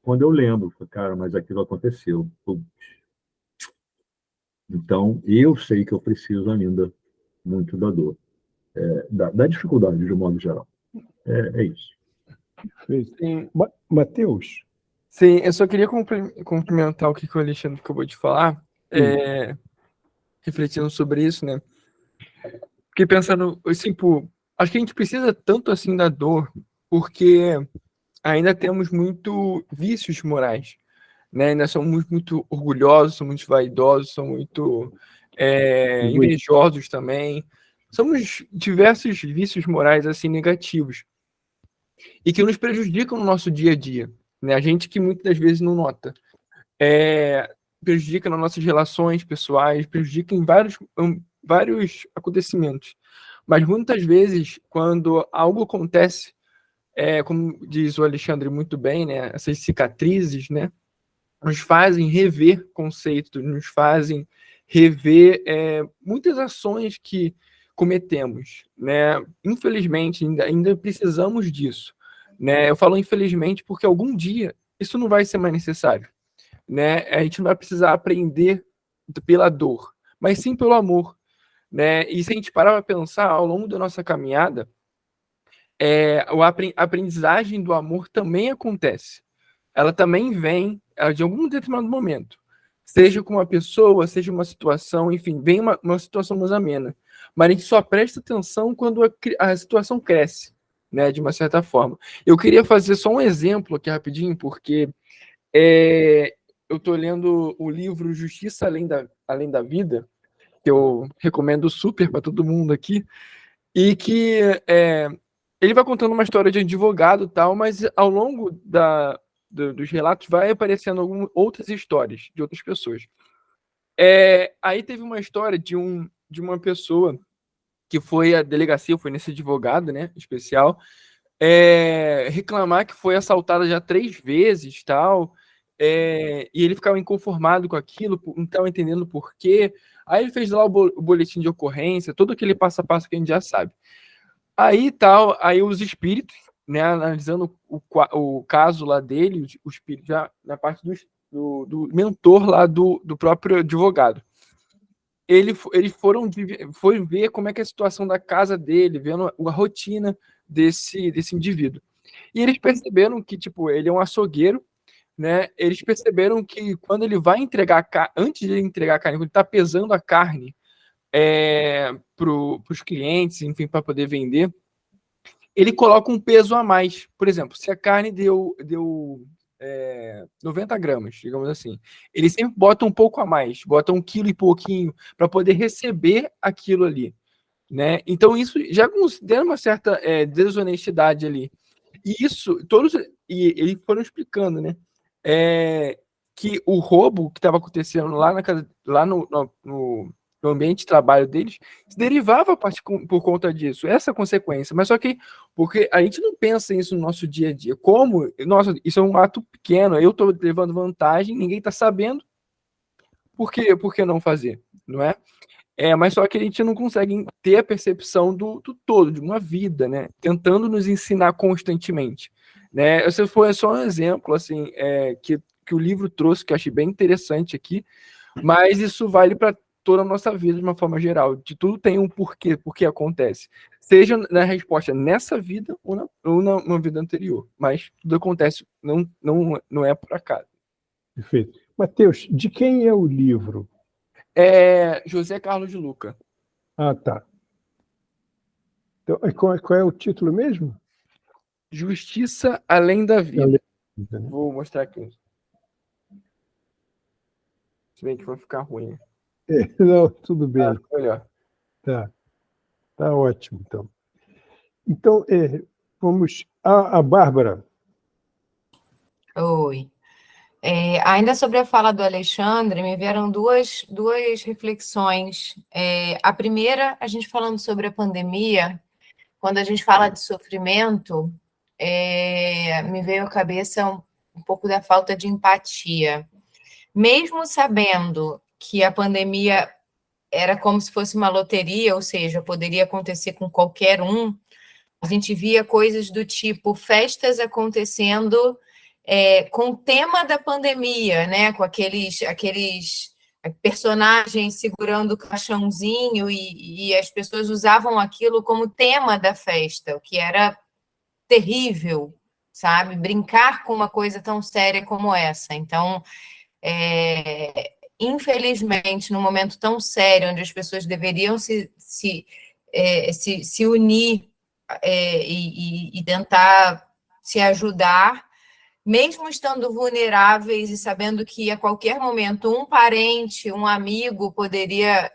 quando eu lembro, cara, mas aquilo aconteceu. Putz. Então eu sei que eu preciso ainda muito da dor, da dificuldade de um modo geral. É isso. Sim. Matheus? Sim, eu só queria complementar o que o Alexandre acabou de falar, refletindo sobre isso, né? Porque pensando, assim, acho que a gente precisa tanto assim da dor, porque ainda temos muito vícios morais, né? Ainda somos muito orgulhosos, somos muito vaidosos, somos muito invejosos também. Somos diversos vícios morais assim negativos e que nos prejudicam no nosso dia a dia, né? A gente que muitas das vezes não nota. Prejudica nas nossas relações pessoais, prejudica em vários acontecimentos. Mas muitas vezes, quando algo acontece, como diz o Alexandre muito bem, né, essas cicatrizes, né, nos fazem rever conceitos, nos fazem rever muitas ações que cometemos, né? Infelizmente, ainda precisamos disso, né? Eu falo infelizmente porque algum dia isso não vai ser mais necessário, né? A gente não vai precisar aprender pela dor, mas sim pelo amor, né? E se a gente parar para pensar ao longo da nossa caminhada, a aprendizagem do amor também acontece. Ela também vem de algum determinado momento, seja com uma pessoa, seja uma situação, enfim, vem uma situação mais amena. Mas a gente só presta atenção quando a situação cresce, né? De uma certa forma. Eu queria fazer só um exemplo aqui rapidinho, porque eu estou lendo o livro Justiça Além da Vida, que eu recomendo super para todo mundo aqui, e que ele vai contando uma história de advogado e tal, mas ao longo dos relatos vai aparecendo outras histórias de outras pessoas. Aí teve uma história de uma pessoa que foi à delegacia, foi nesse advogado, né, especial, reclamar que foi assaltada já 3 vezes, tal, e ele ficava inconformado com aquilo, não estava entendendo por quê. Aí ele fez lá o boletim de ocorrência, todo aquele passo a passo que a gente já sabe. Aí os espíritos, né, analisando o caso lá dele, o espírito já na parte do mentor lá do próprio advogado. Eles foram ver como é que é a situação da casa dele, vendo a rotina desse indivíduo. E eles perceberam que, tipo, ele é um açougueiro, né? Eles perceberam que quando ele vai entregar antes de ele entregar a carne, quando ele está pesando a carne para os clientes, enfim, para poder vender, ele coloca um peso a mais. Por exemplo, se a carne deu 90 gramas, digamos assim, ele sempre bota um pouco a mais, bota 1 quilo e pouquinho para poder receber aquilo ali, né? Então isso já considera uma certa desonestidade ali. E isso, eles foram explicando, né? Que o roubo que estava acontecendo lá no ambiente de trabalho deles se derivava por conta disso, essa consequência. Mas só que, porque a gente não pensa isso no nosso dia a dia. Como, nossa, isso é um ato pequeno, eu estou levando vantagem, ninguém está sabendo, por que não fazer, não é? Mas só que a gente não consegue ter a percepção do todo, de uma vida, né? Tentando nos ensinar constantemente, né? Esse foi só um exemplo, assim, que o livro trouxe, que eu achei bem interessante aqui, mas isso vale para toda a nossa vida de uma forma geral. De tudo tem um porquê, porque acontece. Seja na resposta nessa vida ou numa vida anterior. Mas tudo acontece, não é por acaso. Perfeito. Mateus, de quem é o livro? José Carlos de Luca. Ah, tá. Então, qual é o título mesmo? Justiça Além da Vida. Além da Vida, né? Vou mostrar aqui. Se bem que vai ficar ruim. Não, tudo bem. Melhor. Tá ótimo, então. Então, vamos... A Bárbara. Oi. Ainda sobre a fala do Alexandre, me vieram duas reflexões. A primeira, a gente falando sobre a pandemia, quando a gente fala de sofrimento, me veio à cabeça um pouco da falta de empatia. Mesmo sabendo que a pandemia era como se fosse uma loteria, ou seja, poderia acontecer com qualquer um, a gente via coisas do tipo festas acontecendo com o tema da pandemia, né? Com aqueles personagens segurando o caixãozinho e as pessoas usavam aquilo como tema da festa, o que era terrível, sabe? Brincar com uma coisa tão séria como essa. Então, infelizmente, num momento tão sério, onde as pessoas deveriam se unir e tentar se ajudar, mesmo estando vulneráveis e sabendo que a qualquer momento um parente, um amigo poderia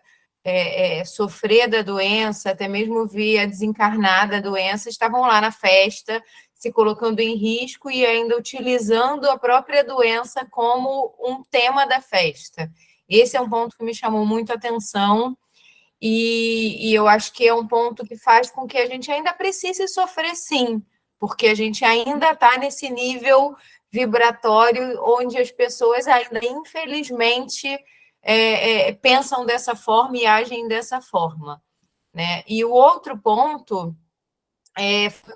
sofrer da doença, até mesmo vir a desencarnar da doença, estavam lá na festa, se colocando em risco e ainda utilizando a própria doença como um tema da festa. Esse é um ponto que me chamou muito a atenção e eu acho que é um ponto que faz com que a gente ainda precise sofrer, sim, porque a gente ainda está nesse nível vibratório onde as pessoas ainda, infelizmente, pensam dessa forma e agem dessa forma, né? E o outro ponto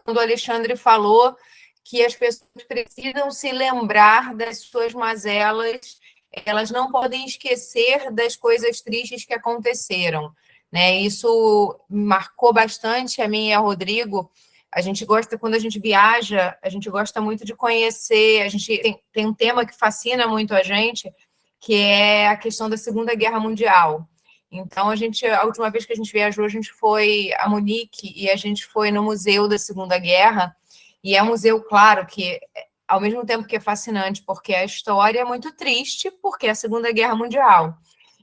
quando o Alexandre falou que as pessoas precisam se lembrar das suas mazelas, elas não podem esquecer das coisas tristes que aconteceram, né? Isso marcou bastante a mim e ao Rodrigo. A gente gosta, quando a gente viaja, a gente gosta muito de conhecer, a gente tem um tema que fascina muito a gente, que é a questão da Segunda Guerra Mundial. Então, a última vez que a gente viajou, a gente foi a Munique e a gente foi no Museu da Segunda Guerra, e é um museu, claro, que ao mesmo tempo que é fascinante, porque a história é muito triste, porque é a Segunda Guerra Mundial.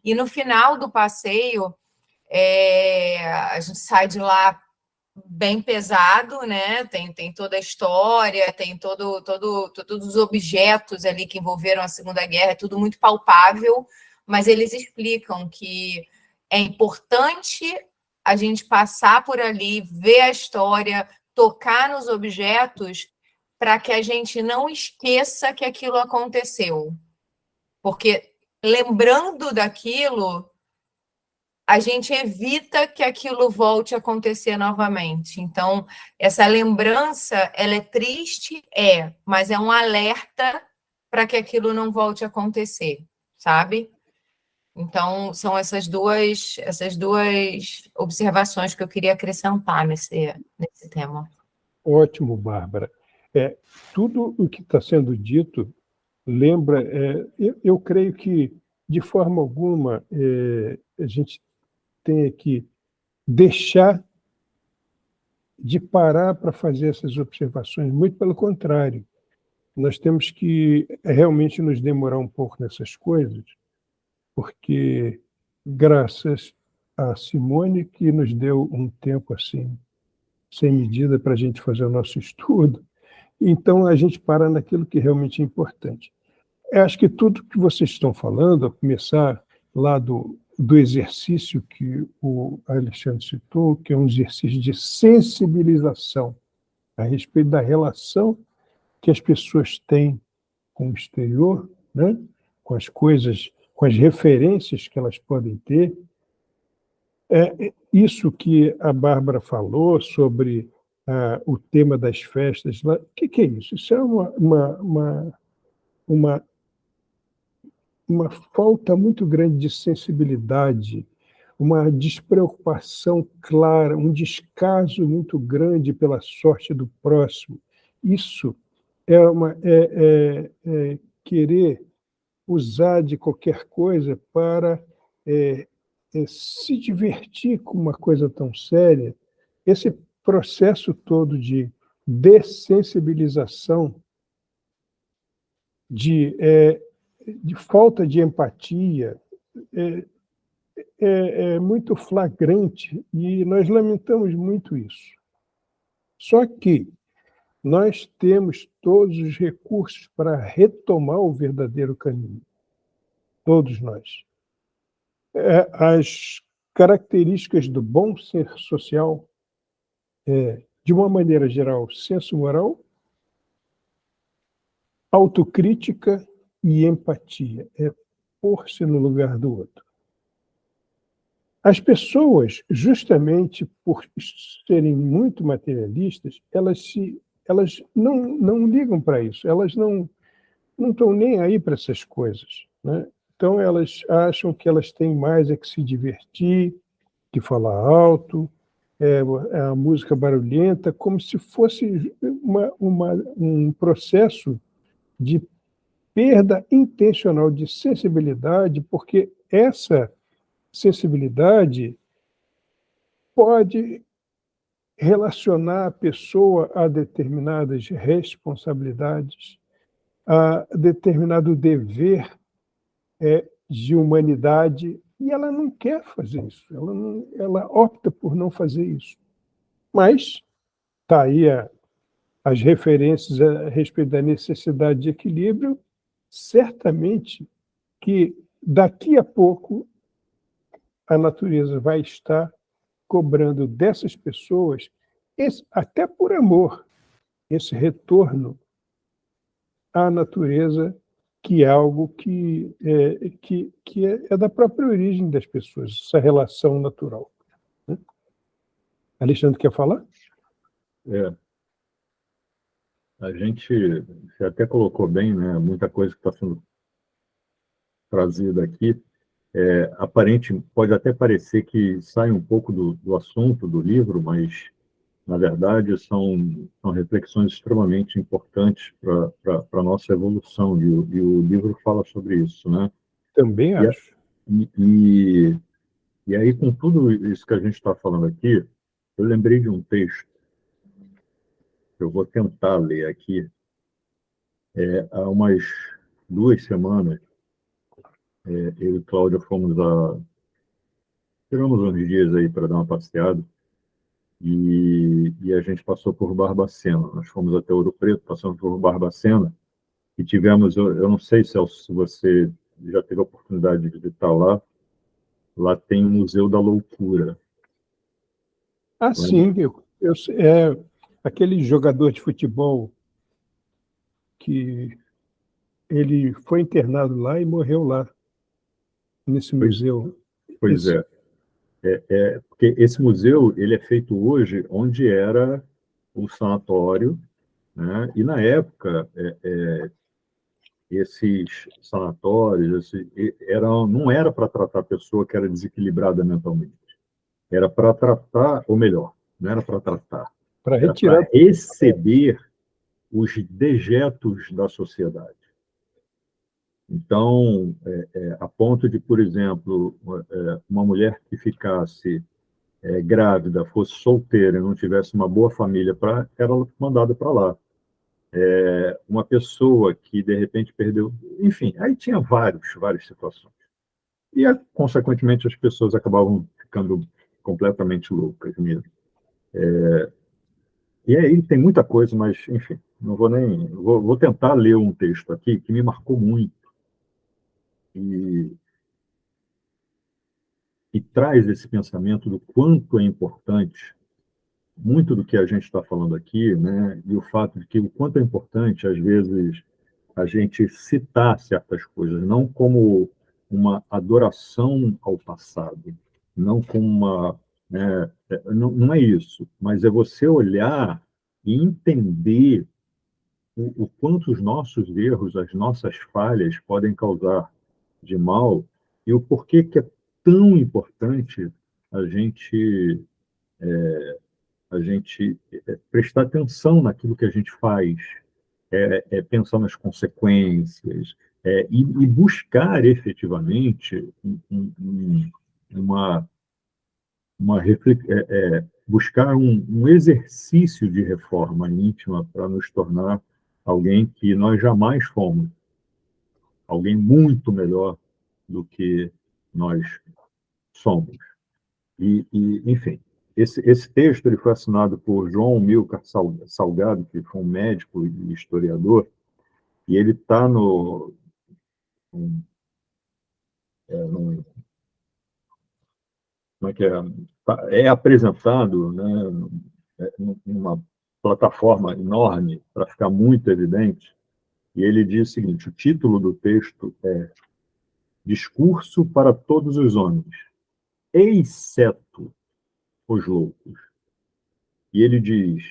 E no final do passeio, a gente sai de lá bem pesado, né? Tem toda a história, tem todos os objetos ali que envolveram a Segunda Guerra, é tudo muito palpável, mas eles explicam que é importante a gente passar por ali, ver a história, tocar nos objetos, para que a gente não esqueça que aquilo aconteceu. Porque lembrando daquilo, a gente evita que aquilo volte a acontecer novamente. Então, essa lembrança, ela é triste? Mas é um alerta para que aquilo não volte a acontecer, sabe? Então, são essas duas observações que eu queria acrescentar nesse tema. Ótimo, Bárbara. Tudo o que está sendo dito lembra... eu creio que, de forma alguma, a gente tem que deixar de parar para fazer essas observações. Muito pelo contrário. Nós temos que realmente nos demorar um pouco nessas coisas, porque graças a Simone, que nos deu um tempo assim, sem medida, para a gente fazer o nosso estudo, então a gente para naquilo que realmente é importante. Eu acho que tudo que vocês estão falando, a começar lá do exercício que o Alexandre citou, que é um exercício de sensibilização a respeito da relação que as pessoas têm com o exterior, né? Com as coisas com as referências que elas podem ter. Isso que a Bárbara falou sobre o tema das festas, o que é isso? Isso é uma falta muito grande de sensibilidade, uma despreocupação clara, um descaso muito grande pela sorte do próximo. Isso é querer usar de qualquer coisa para se divertir com uma coisa tão séria. Esse processo todo de dessensibilização, de falta de empatia, é muito flagrante e nós lamentamos muito isso. Só que nós temos todos os recursos para retomar o verdadeiro caminho. Todos nós. As características do bom senso social, de uma maneira geral, senso moral, autocrítica e empatia. É pôr-se no lugar do outro. As pessoas, justamente por serem muito materialistas, elas não ligam para isso, elas não estão nem aí para essas coisas, né? Então, elas acham que elas têm mais que se divertir, que falar alto, a música barulhenta, como se fosse um processo de perda intencional de sensibilidade, porque essa sensibilidade pode relacionar a pessoa a determinadas responsabilidades, a determinado dever de humanidade, e ela não quer fazer isso, ela opta por não fazer isso. Mas está aí as referências a respeito da necessidade de equilíbrio, certamente que daqui a pouco a natureza vai estar cobrando dessas pessoas, até por amor, esse retorno à natureza, que é algo que é da própria origem das pessoas, essa relação natural. Alexandre, quer falar? A gente, você até colocou bem, né, muita coisa que está sendo trazida aqui. Pode até parecer que sai um pouco do assunto do livro, mas, na verdade, são reflexões extremamente importantes para a nossa evolução, e o livro fala sobre isso, né? Também acho. E aí, com tudo isso que a gente está falando aqui, eu lembrei de um texto, que eu vou tentar ler aqui. Há umas 2 semanas, eu e Cláudia tiramos uns dias aí para dar uma passeada, e a gente passou por Barbacena. Nós fomos até Ouro Preto, passamos por Barbacena, e tivemos, eu não sei se você já teve a oportunidade de visitar lá tem o Museu da Loucura. Sim, aquele jogador de futebol que ele foi internado lá e morreu lá, nesse museu. Pois é. Porque esse museu ele é feito hoje onde era o sanatório, né? E na época esses sanatórios não era para tratar a pessoa que era desequilibrada mentalmente, era para tratar, ou melhor, não era para tratar, para era retirar, para receber os dejetos da sociedade. Então, a ponto de, por exemplo, uma mulher que ficasse grávida, fosse solteira e não tivesse uma boa família, era mandada para lá. Uma pessoa que, de repente, perdeu... Enfim, aí tinha várias situações. E, consequentemente, as pessoas acabavam ficando completamente loucas mesmo. E aí tem muita coisa, mas, enfim, não vou nem... Vou tentar ler um texto aqui que me marcou muito. E traz esse pensamento do quanto é importante, muito do que a gente está falando aqui, né? E o fato de que o quanto é importante, às vezes, a gente citar certas coisas, não como uma adoração ao passado, não como uma... né, não é isso, mas é você olhar e entender o quanto os nossos erros, as nossas falhas podem causar de mal e o porquê que é tão importante a gente prestar atenção naquilo que a gente faz, pensar nas consequências, e buscar efetivamente uma, buscar um exercício de reforma íntima para nos tornar alguém que nós jamais fomos, alguém muito melhor do que nós somos. Enfim, esse texto ele foi assinado por João Milcar Salgado, que foi um médico e historiador, e ele está como é que é? É apresentado, né, numa plataforma enorme para ficar muito evidente, e ele diz o seguinte: o título do texto é Discurso para todos os homens, exceto os loucos. E ele diz: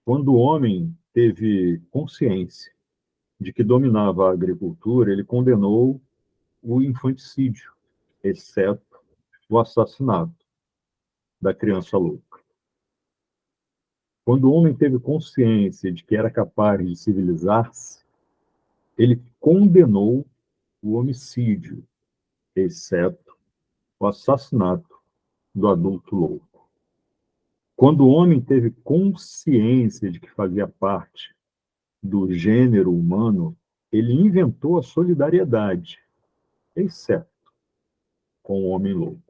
quando o homem teve consciência de que dominava a agricultura, ele condenou o infanticídio, exceto o assassinato da criança louca. Quando o homem teve consciência de que era capaz de civilizar-se, ele condenou o homicídio, exceto o assassinato do adulto louco. Quando o homem teve consciência de que fazia parte do gênero humano, ele inventou a solidariedade, exceto com o homem louco.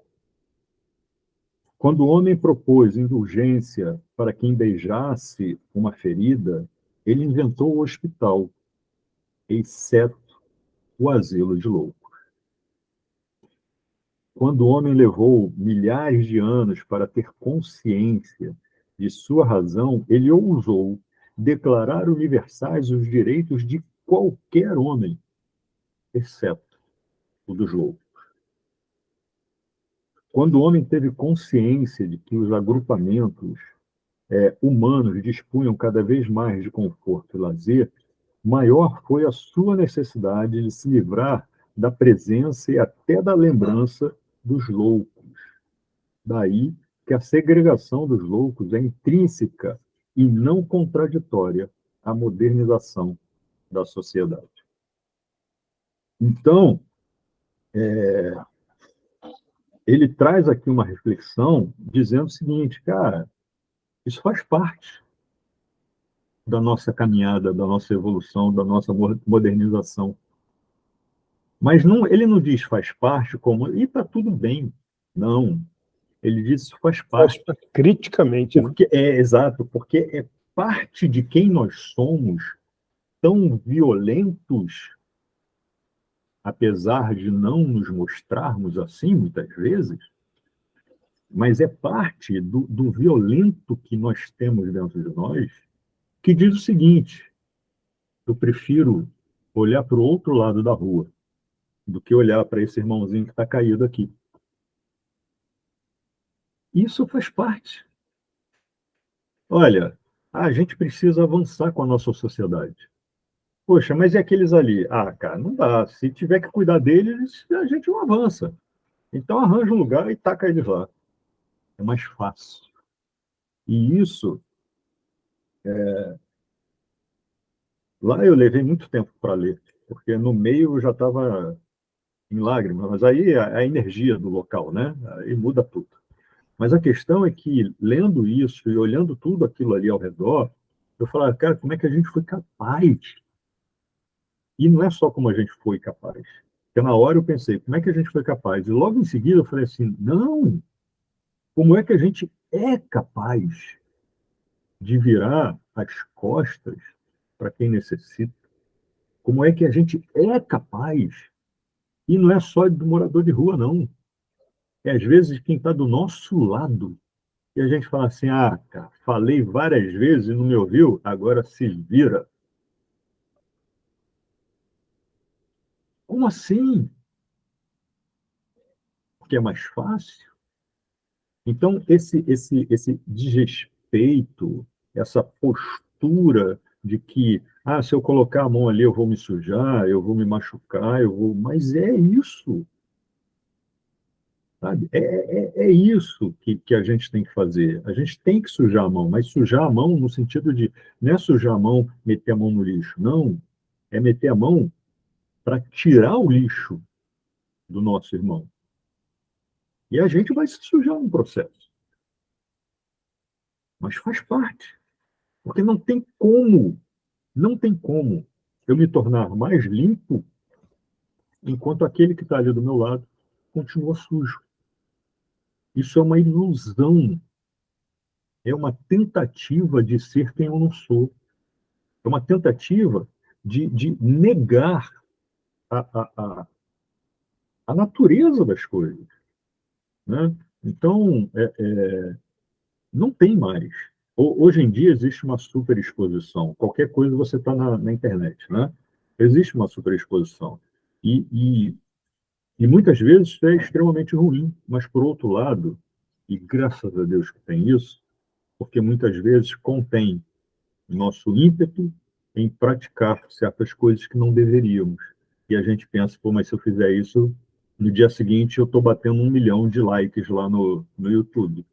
Quando o homem propôs indulgência para quem beijasse uma ferida, ele inventou o hospital, exceto o asilo de loucos. Quando o homem levou milhares de anos para ter consciência de sua razão, ele ousou declarar universais os direitos de qualquer homem, exceto o dos loucos. Quando o homem teve consciência de que os agrupamentos humanos dispunham cada vez mais de conforto e lazer, maior foi a sua necessidade de se livrar da presença e até da lembrança dos loucos. Daí que a segregação dos loucos é intrínseca e não contraditória à modernização da sociedade. Então, ele traz aqui uma reflexão dizendo o seguinte: cara, isso faz parte da nossa caminhada, da nossa evolução, da nossa modernização. Mas não, ele não diz faz parte como, e está tudo bem. Não. Ele diz isso faz parte. Faz criticamente. Porque, exato, porque é parte de quem nós somos, tão violentos, apesar de não nos mostrarmos assim muitas vezes, mas é parte do violento que nós temos dentro de nós, que diz o seguinte: eu prefiro olhar para o outro lado da rua do que olhar para esse irmãozinho que está caído aqui. Isso faz parte. Olha, a gente precisa avançar com a nossa sociedade. Poxa, mas e aqueles ali? Ah, cara, não dá. Se tiver que cuidar deles, a gente não avança. Então arranja um lugar e taca eles lá. É mais fácil. E isso... Lá eu levei muito tempo para ler, porque no meio eu já estava em lágrimas, mas aí a energia do local, né? Aí muda tudo. Mas a questão é que, lendo isso e olhando tudo aquilo ali ao redor, eu falava, cara, como é que a gente foi capaz? E não é só como a gente foi capaz. Porque na hora eu pensei, como é que a gente foi capaz? E logo em seguida eu falei assim, não, como é que a gente é capaz de virar as costas para quem necessita? Como é que a gente é capaz? E não é só do morador de rua, não. É, às vezes, quem está do nosso lado. E a gente fala assim, ah, cara, falei várias vezes e não me ouviu, agora se vira. Como assim? porque é mais fácil. Então, esse desrespeito, essa postura de que, se eu colocar a mão ali, eu vou me sujar, eu vou me machucar, eu vou... Mas é isso, sabe? É isso que a gente tem que fazer. A gente tem que sujar a mão, mas sujar a mão no sentido de, não é sujar a mão, meter a mão no lixo, não. É meter a mão para tirar o lixo do nosso irmão. E a gente vai se sujar no processo. Mas faz parte. Porque não tem como eu me tornar mais limpo enquanto aquele que está ali do meu lado continua sujo. Isso é uma ilusão. É uma tentativa de ser quem eu não sou. É uma tentativa de negar a natureza das coisas. Né? Então, não tem mais. Hoje em dia existe uma superexposição. Qualquer coisa você está na internet. Né? Existe uma superexposição. E muitas vezes isso é extremamente ruim. Mas, por outro lado, e graças a Deus que tem isso, porque muitas vezes contém nosso ímpeto em praticar certas coisas que não deveríamos. E a gente pensa, pô, mas se eu fizer isso, no dia seguinte eu estou batendo 1 milhão de likes lá no YouTube.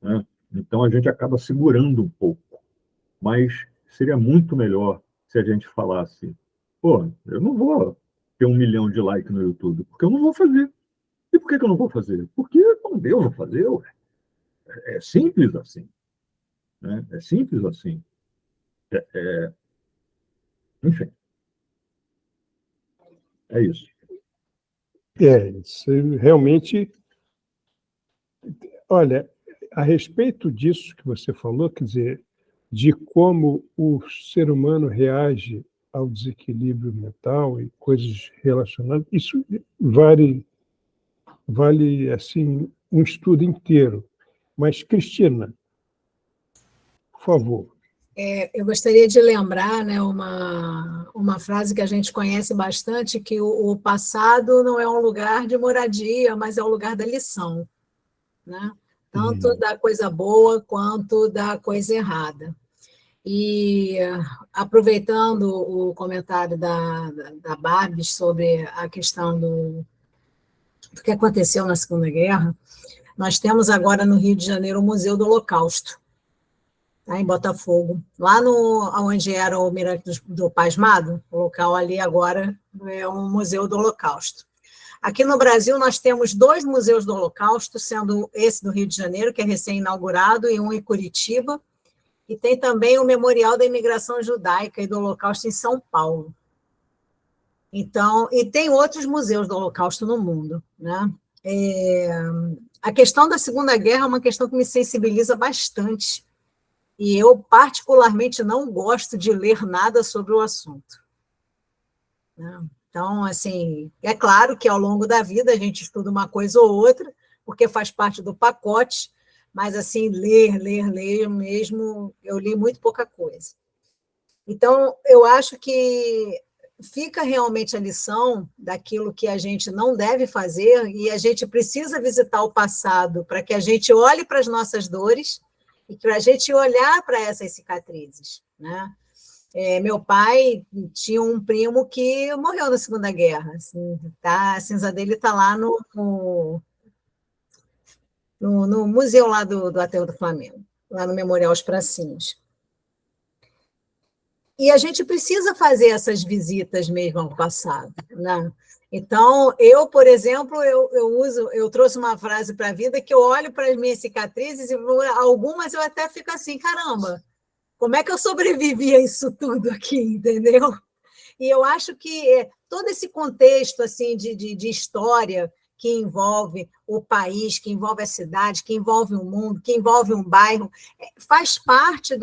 Né? Então a gente acaba segurando um pouco. Mas seria muito melhor se a gente falasse, pô, eu não vou ter 1 milhão de likes no YouTube, porque eu não vou fazer. E por que eu não vou fazer? Porque eu não devo fazer. É simples assim. Né? É simples assim. Enfim, é isso. Isso realmente. Olha, a respeito disso que você falou, quer dizer, de como o ser humano reage ao desequilíbrio mental e coisas relacionadas, isso vale assim um estudo inteiro. Mas, Cristina, por favor. Eu gostaria de lembrar, né, uma frase que a gente conhece bastante, que o passado não é um lugar de moradia, mas é um lugar da lição. Né? Tanto da coisa boa quanto da coisa errada. E, aproveitando o comentário da Babs sobre a questão do que aconteceu na Segunda Guerra, nós temos agora no Rio de Janeiro o Museu do Holocausto, tá, em Botafogo, lá onde era o Mirante do Pasmado, o local ali agora é um Museu do Holocausto. Aqui no Brasil, nós temos 2 museus do Holocausto, sendo esse do Rio de Janeiro, que é recém-inaugurado, e um em Curitiba, e tem também o Memorial da Imigração Judaica e do Holocausto em São Paulo. Então, e tem outros museus do Holocausto no mundo. Né? A questão da Segunda Guerra é uma questão que me sensibiliza bastante, e eu, particularmente, não gosto de ler nada sobre o assunto. Né? Então, assim, é claro que ao longo da vida a gente estuda uma coisa ou outra, porque faz parte do pacote, mas, assim, ler mesmo, eu li muito pouca coisa. Então, eu acho que fica realmente a lição daquilo que a gente não deve fazer, e a gente precisa visitar o passado para que a gente olhe para as nossas dores e para a gente olhar para essas cicatrizes, né? Meu pai tinha um primo que morreu na Segunda Guerra. Assim, tá? A cinza dele está lá no museu lá do Aterro do Flamengo, lá no Memorial Os Pracinhos. E a gente precisa fazer essas visitas mesmo ao passado. Né? Então, eu, por exemplo, eu trouxe uma frase para a vida que eu olho para as minhas cicatrizes e algumas eu até fico assim, caramba, como é que eu sobrevivi a isso tudo aqui, entendeu? E eu acho que todo esse contexto assim, de história que envolve o país, que envolve a cidade, que envolve o mundo, que envolve um bairro, faz parte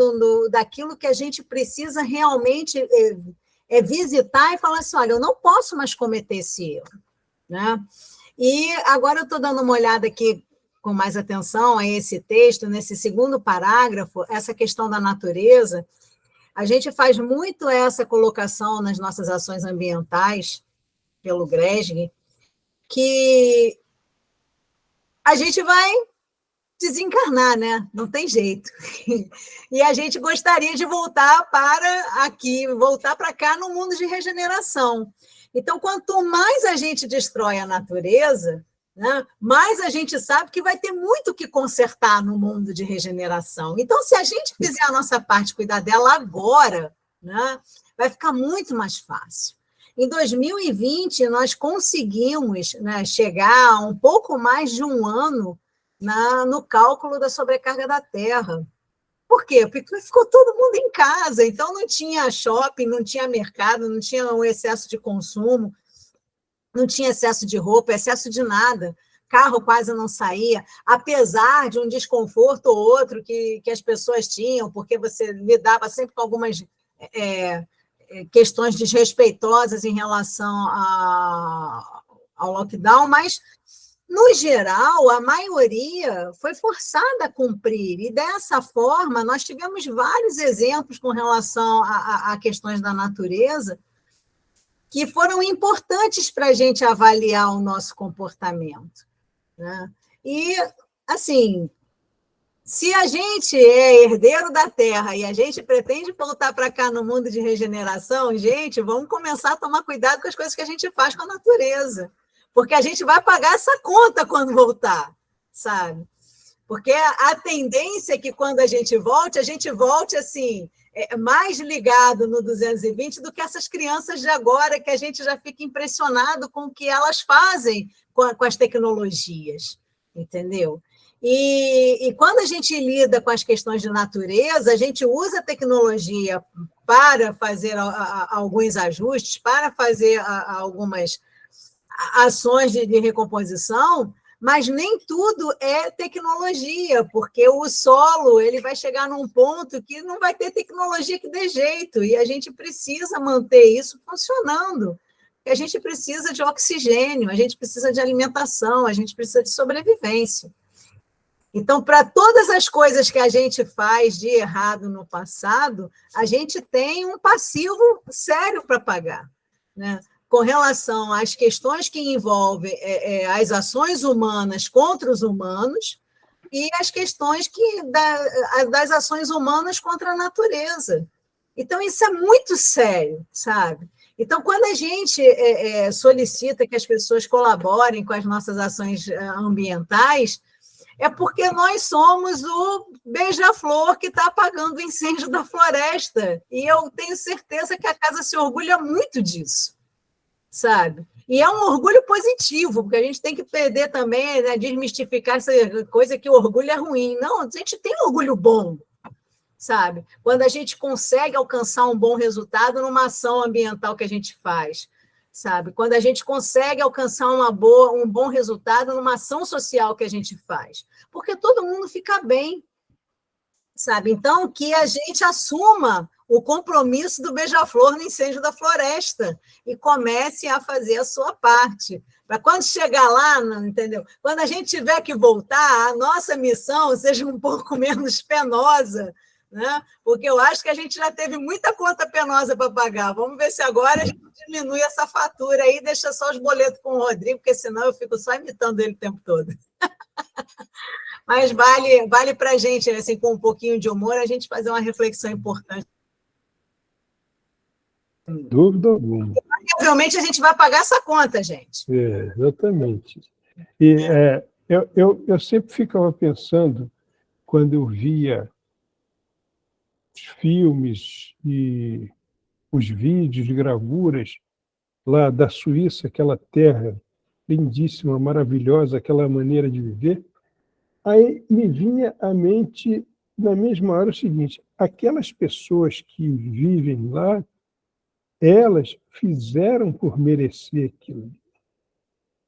daquilo que a gente precisa realmente visitar e falar assim, olha, eu não posso mais cometer esse erro. Né? E agora eu estou dando uma olhada aqui com mais atenção a esse texto, nesse segundo parágrafo, essa questão da natureza. A gente faz muito essa colocação nas nossas ações ambientais, pelo GRESG, que a gente vai desencarnar, né? Não tem jeito. E a gente gostaria de voltar para cá no mundo de regeneração. Então, quanto mais a gente destrói a natureza, né, mais a gente sabe que vai ter muito o que consertar no mundo de regeneração. Então, se a gente fizer a nossa parte, cuidar dela agora, né, vai ficar muito mais fácil. Em 2020, nós conseguimos, né, chegar a um pouco mais de um ano no cálculo da sobrecarga da Terra. Por quê? Porque ficou todo mundo em casa, então não tinha shopping, não tinha mercado, não tinha um excesso de consumo, não tinha excesso de roupa, excesso de nada. Carro quase não saía, apesar de um desconforto ou outro que as pessoas tinham, porque você lidava sempre com algumas questões desrespeitosas em relação ao lockdown, mas, no geral, a maioria foi forçada a cumprir, e dessa forma nós tivemos vários exemplos com relação a questões da natureza que foram importantes para a gente avaliar o nosso comportamento, né? E, assim, se a gente é herdeiro da Terra e a gente pretende voltar para cá no mundo de regeneração, gente, vamos começar a tomar cuidado com as coisas que a gente faz com a natureza, porque a gente vai pagar essa conta quando voltar, sabe? Porque a tendência é que quando a gente volte assim, mais ligado no 220 do que essas crianças de agora, que a gente já fica impressionado com o que elas fazem com as tecnologias, entendeu? E quando a gente lida com as questões de natureza, a gente usa a tecnologia para fazer alguns ajustes, para fazer algumas ações de recomposição, mas nem tudo é tecnologia, porque o solo ele vai chegar num ponto que não vai ter tecnologia que dê jeito, e a gente precisa manter isso funcionando. A gente precisa de oxigênio, a gente precisa de alimentação, a gente precisa de sobrevivência. Então, para todas as coisas que a gente faz de errado no passado, a gente tem um passivo sério para pagar, né? Com relação às questões que envolvem as ações humanas contra os humanos e as questões das ações humanas contra a natureza. Então, isso é muito sério, sabe? Então, quando a gente solicita que as pessoas colaborem com as nossas ações ambientais, é porque nós somos o beija-flor que está apagando o incêndio da floresta. E eu tenho certeza que a casa se orgulha muito disso, sabe? E é um orgulho positivo, porque a gente tem que perder também, né, desmistificar essa coisa que o orgulho é ruim. Não, a gente tem orgulho bom, sabe? Quando a gente consegue alcançar um bom resultado numa ação ambiental que a gente faz, sabe? Quando a gente consegue alcançar um bom resultado numa ação social que a gente faz, porque todo mundo fica bem, sabe? Então, que a gente assuma o compromisso do beija-flor no incêndio da floresta e comece a fazer a sua parte. Para quando chegar lá, entendeu? Quando a gente tiver que voltar, a nossa missão seja um pouco menos penosa, né? Porque eu acho que a gente já teve muita conta penosa para pagar. Vamos ver se agora a gente diminui essa fatura aí e deixa só os boletos com o Rodrigo, porque senão eu fico só imitando ele o tempo todo. Mas vale para a gente, assim, com um pouquinho de humor, a gente fazer uma reflexão importante. Dúvida alguma. Provavelmente a gente vai pagar essa conta, gente. Exatamente. E eu sempre ficava pensando, quando eu via os filmes e os vídeos, gravuras lá da Suíça, aquela terra lindíssima, maravilhosa, aquela maneira de viver, aí me vinha à mente, na mesma hora, o seguinte: aquelas pessoas que vivem lá, elas fizeram por merecer aquilo,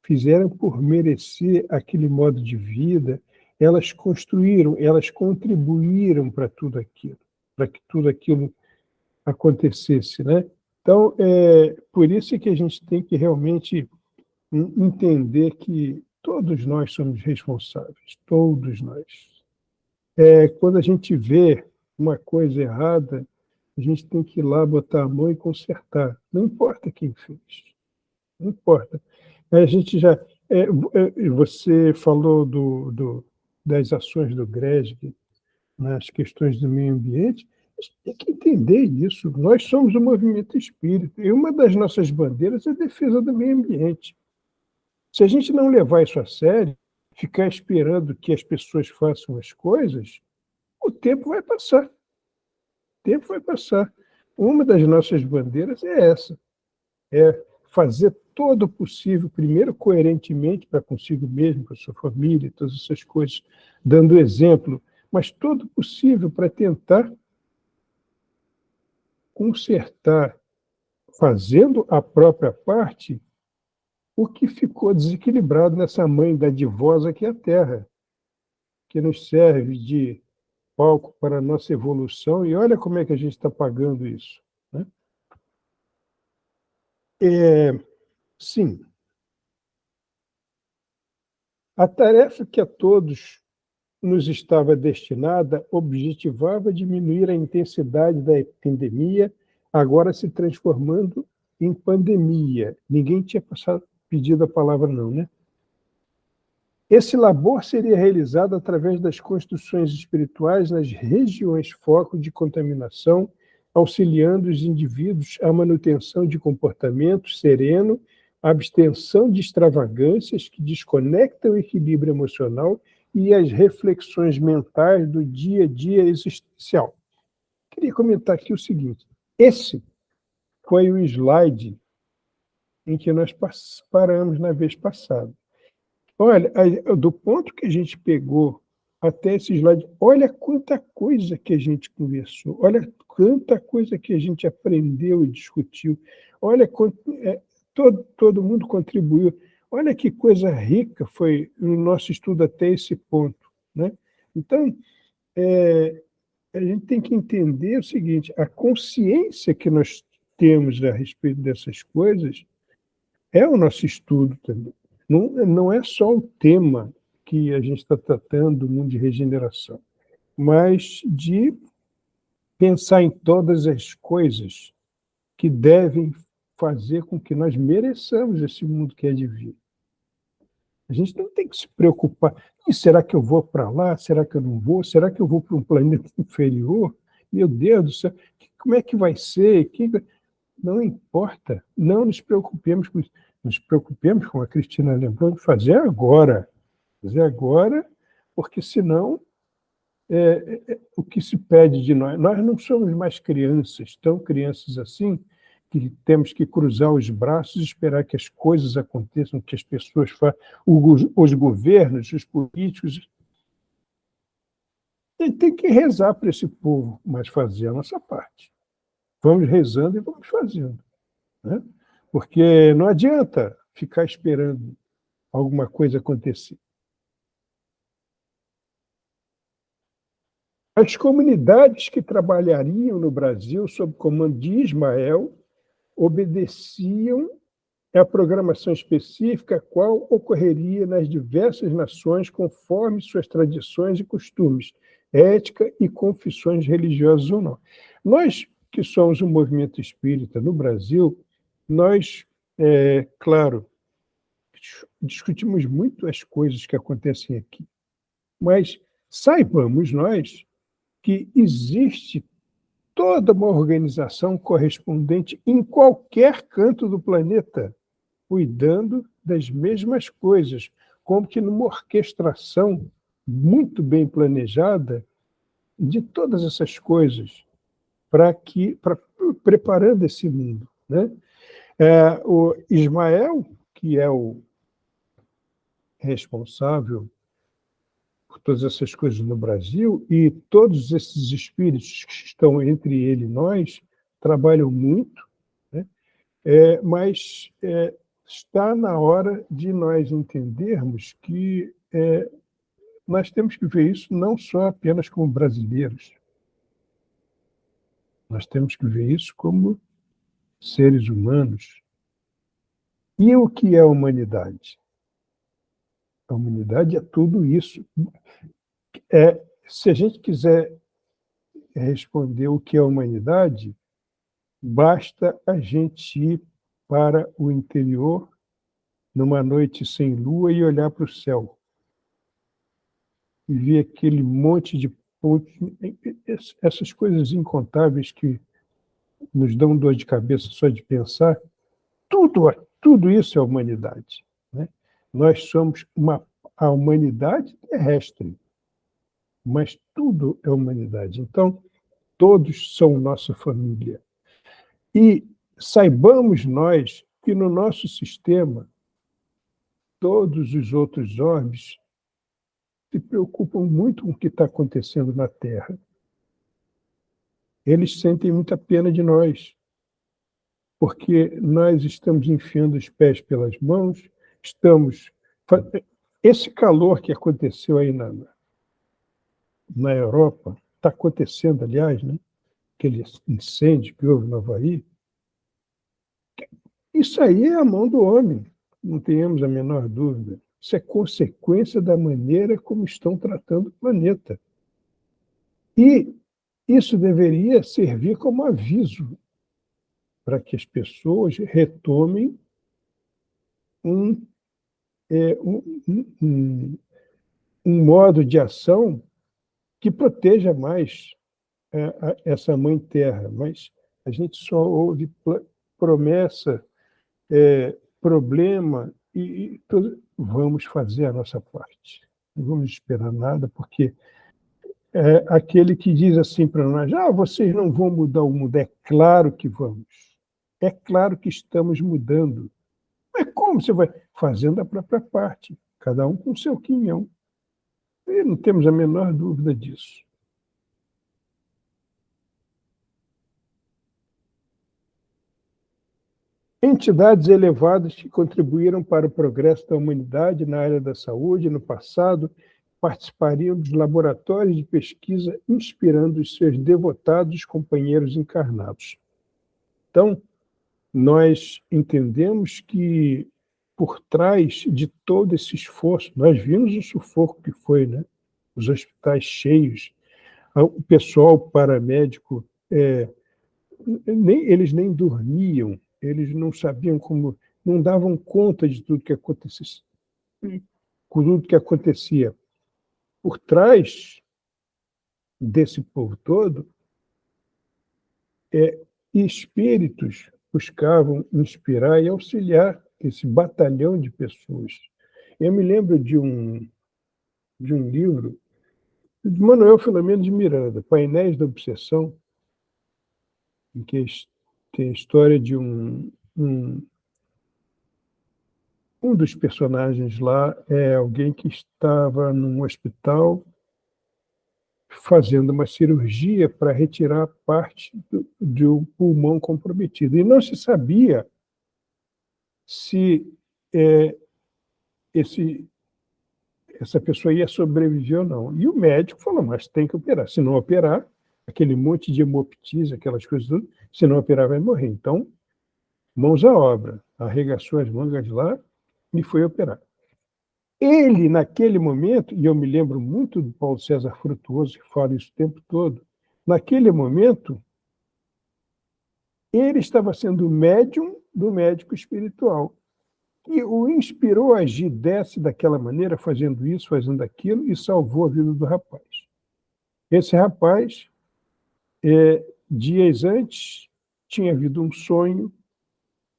fizeram por merecer aquele modo de vida, elas construíram, elas contribuíram para tudo aquilo, para que tudo aquilo acontecesse, né? Então, por isso que a gente tem que realmente entender que todos nós somos responsáveis, todos nós. Quando a gente vê uma coisa errada, a gente tem que ir lá, botar a mão e consertar. Não importa quem fez, não importa. A gente Você falou das ações do GRESB nas questões do meio ambiente. A gente tem que entender isso. Nós somos o movimento espírita, e uma das nossas bandeiras é a defesa do meio ambiente. Se a gente não levar isso a sério, ficar esperando que as pessoas façam as coisas, o tempo vai passar. O tempo vai passar. Uma das nossas bandeiras é essa, é fazer todo o possível, primeiro coerentemente para consigo mesmo, com a sua família, todas essas coisas, dando exemplo, mas todo o possível para tentar consertar, fazendo a própria parte, o que ficou desequilibrado nessa mãe dadivosa que é a Terra, que nos serve de palco para a nossa evolução, e olha como é que a gente está pagando isso. Né? Sim, a tarefa que a todos nos estava destinada objetivava diminuir a intensidade da epidemia, agora se transformando em pandemia. Ninguém tinha pedido a palavra não, né? Esse labor seria realizado através das construções espirituais nas regiões foco de contaminação, auxiliando os indivíduos à manutenção de comportamento sereno, abstenção de extravagâncias que desconectam o equilíbrio emocional e as reflexões mentais do dia a dia existencial. Queria comentar aqui o seguinte: esse foi o slide em que nós paramos na vez passada. Olha, do ponto que a gente pegou até esse slide, olha quanta coisa que a gente conversou, olha quanta coisa que a gente aprendeu e discutiu, olha quanto, todo mundo contribuiu, olha que coisa rica foi o nosso estudo até esse ponto. Né? Então, a gente tem que entender o seguinte: a consciência que nós temos a respeito dessas coisas é o nosso estudo também. Não é só o tema que a gente está tratando do mundo de regeneração, mas de pensar em todas as coisas que devem fazer com que nós mereçamos esse mundo que é divino. A gente não tem que se preocupar. E será que eu vou para lá? Será que eu não vou? Será que eu vou para um planeta inferior? Meu Deus do céu, como é que vai ser? Não importa, não nos preocupemos com isso. Nos preocupemos, como a Cristina lembrou, de fazer agora. Fazer agora, porque senão o que se pede de nós não somos mais crianças, tão crianças assim, que temos que cruzar os braços e esperar que as coisas aconteçam, que as pessoas façam, os governos, os políticos. A gente tem que rezar para esse povo, mas fazer a nossa parte. Vamos rezando e vamos fazendo. Né? Porque não adianta ficar esperando alguma coisa acontecer. As comunidades que trabalhariam no Brasil sob comando de Ismael obedeciam à programação específica, a qual ocorreria nas diversas nações conforme suas tradições e costumes, ética e confissões religiosas ou não. Nós, que somos um movimento espírita no Brasil, nós, claro, discutimos muito as coisas que acontecem aqui, mas saibamos nós que existe toda uma organização correspondente em qualquer canto do planeta, cuidando das mesmas coisas, como que numa orquestração muito bem planejada de todas essas coisas, preparando esse mundo. Né? O Ismael, que é o responsável por todas essas coisas no Brasil, e todos esses espíritos que estão entre ele e nós trabalham muito, né? Mas está na hora de nós entendermos que nós temos que ver isso não só apenas como brasileiros, nós temos que ver isso como seres humanos. E o que é a humanidade? A humanidade é tudo isso. Se a gente quiser responder o que é a humanidade, basta a gente ir para o interior numa noite sem lua e olhar para o céu e ver aquele monte de pontos, essas coisas incontáveis que nos dão dor de cabeça só de pensar, tudo isso é humanidade, né? Nós somos a humanidade terrestre, mas tudo é humanidade. Então, todos são nossa família. E saibamos nós que no nosso sistema, todos os outros orbes se preocupam muito com o que está acontecendo na Terra. Eles sentem muita pena de nós, porque nós estamos enfiando os pés pelas mãos, esse calor que aconteceu aí na Europa, está acontecendo, aliás, né? Aquele incêndio que houve no Havaí, isso aí é a mão do homem, não tenhamos a menor dúvida. Isso é consequência da maneira como estão tratando o planeta. E isso deveria servir como aviso para que as pessoas retomem um modo de ação que proteja mais essa mãe terra. Mas a gente só ouve promessa, problema, e vamos fazer a nossa parte. Não vamos esperar nada, porque aquele que diz assim para nós, vocês não vão mudar o mundo. É claro que vamos. É claro que estamos mudando. Mas como você vai? Fazendo a própria parte, cada um com o seu quinhão. E não temos a menor dúvida disso. Entidades elevadas que contribuíram para o progresso da humanidade na área da saúde no passado participariam dos laboratórios de pesquisa, inspirando os seus devotados companheiros encarnados. Então, nós entendemos que, por trás de todo esse esforço, nós vimos o sufoco que foi, né? Os hospitais cheios, o pessoal paramédico, eles nem dormiam, eles não sabiam como, não davam conta de tudo que acontecia. Por trás desse povo todo, espíritos buscavam inspirar e auxiliar esse batalhão de pessoas. Eu me lembro de um livro de Manuel Filomeno de Miranda, Painéis da Obsessão, em que tem a história de um dos personagens lá é alguém que estava num hospital fazendo uma cirurgia para retirar parte de um pulmão comprometido. E não se sabia se essa pessoa ia sobreviver ou não. E o médico falou, mas tem que operar. Se não operar, aquele monte de hemoptise, aquelas coisas tudo, se não operar vai morrer. Então, mãos à obra. Arregaçou as mangas lá e foi operar. Ele, naquele momento, e eu me lembro muito do Paulo César Frutuoso, que fala isso o tempo todo, naquele momento, ele estava sendo médium do médico espiritual, que o inspirou a agir daquela maneira, fazendo isso, fazendo aquilo, e salvou a vida do rapaz. Esse rapaz, dias antes, tinha havido um sonho,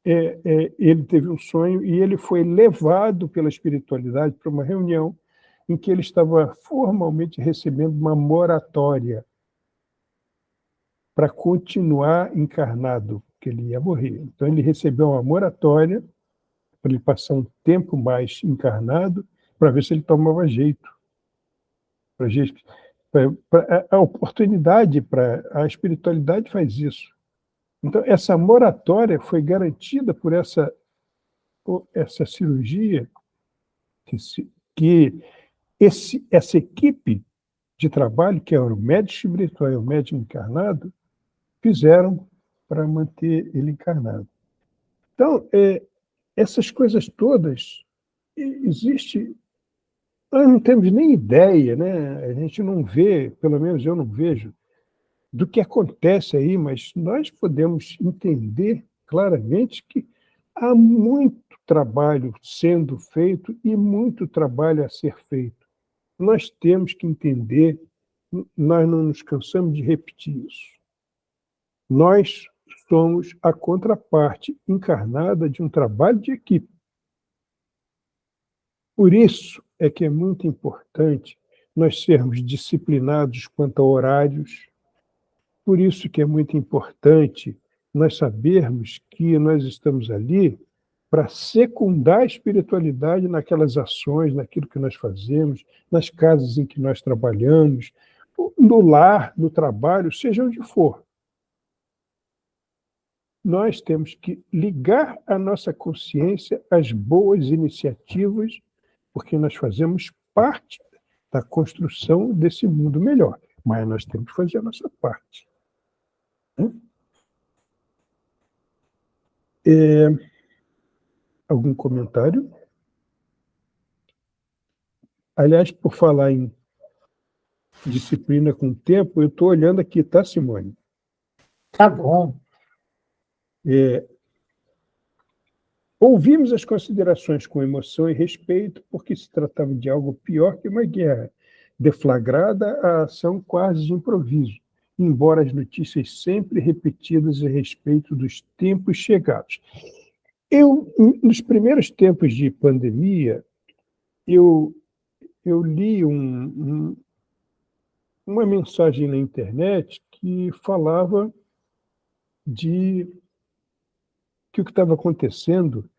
ele teve um sonho e ele foi levado pela espiritualidade para uma reunião em que ele estava formalmente recebendo uma moratória para continuar encarnado, porque ele ia morrer. Então, ele recebeu uma moratória para ele passar um tempo mais encarnado, para ver se ele tomava jeito. A oportunidade, a espiritualidade faz isso. Então, essa moratória foi garantida por essa cirurgia que essa equipe de trabalho, que é o médico espiritual e o médico encarnado, fizeram para manter ele encarnado. Então, essas coisas todas, nós não temos nem ideia, né? A gente não vê, pelo menos eu não vejo, do que acontece aí, mas nós podemos entender claramente que há muito trabalho sendo feito e muito trabalho a ser feito. Nós temos que entender, nós não nos cansamos de repetir isso. Nós somos a contraparte encarnada de um trabalho de equipe. Por isso é que é muito importante nós sermos disciplinados quanto a horários. Por isso que é muito importante nós sabermos que nós estamos ali para secundar a espiritualidade naquelas ações, naquilo que nós fazemos, nas casas em que nós trabalhamos, no lar, no trabalho, seja onde for. Nós temos que ligar a nossa consciência às boas iniciativas, porque nós fazemos parte da construção desse mundo melhor. Mas nós temos que fazer a nossa parte. Algum comentário? Aliás, por falar em disciplina com o tempo, eu estou olhando aqui, tá, Simone? Tá bom. Ouvimos as considerações com emoção e respeito, porque se tratava de algo pior que uma guerra, deflagrada a ação quase de improviso, embora as notícias sempre repetidas a respeito dos tempos chegados. Nos primeiros tempos de pandemia, eu li uma mensagem na internet que falava de que o que estava acontecendo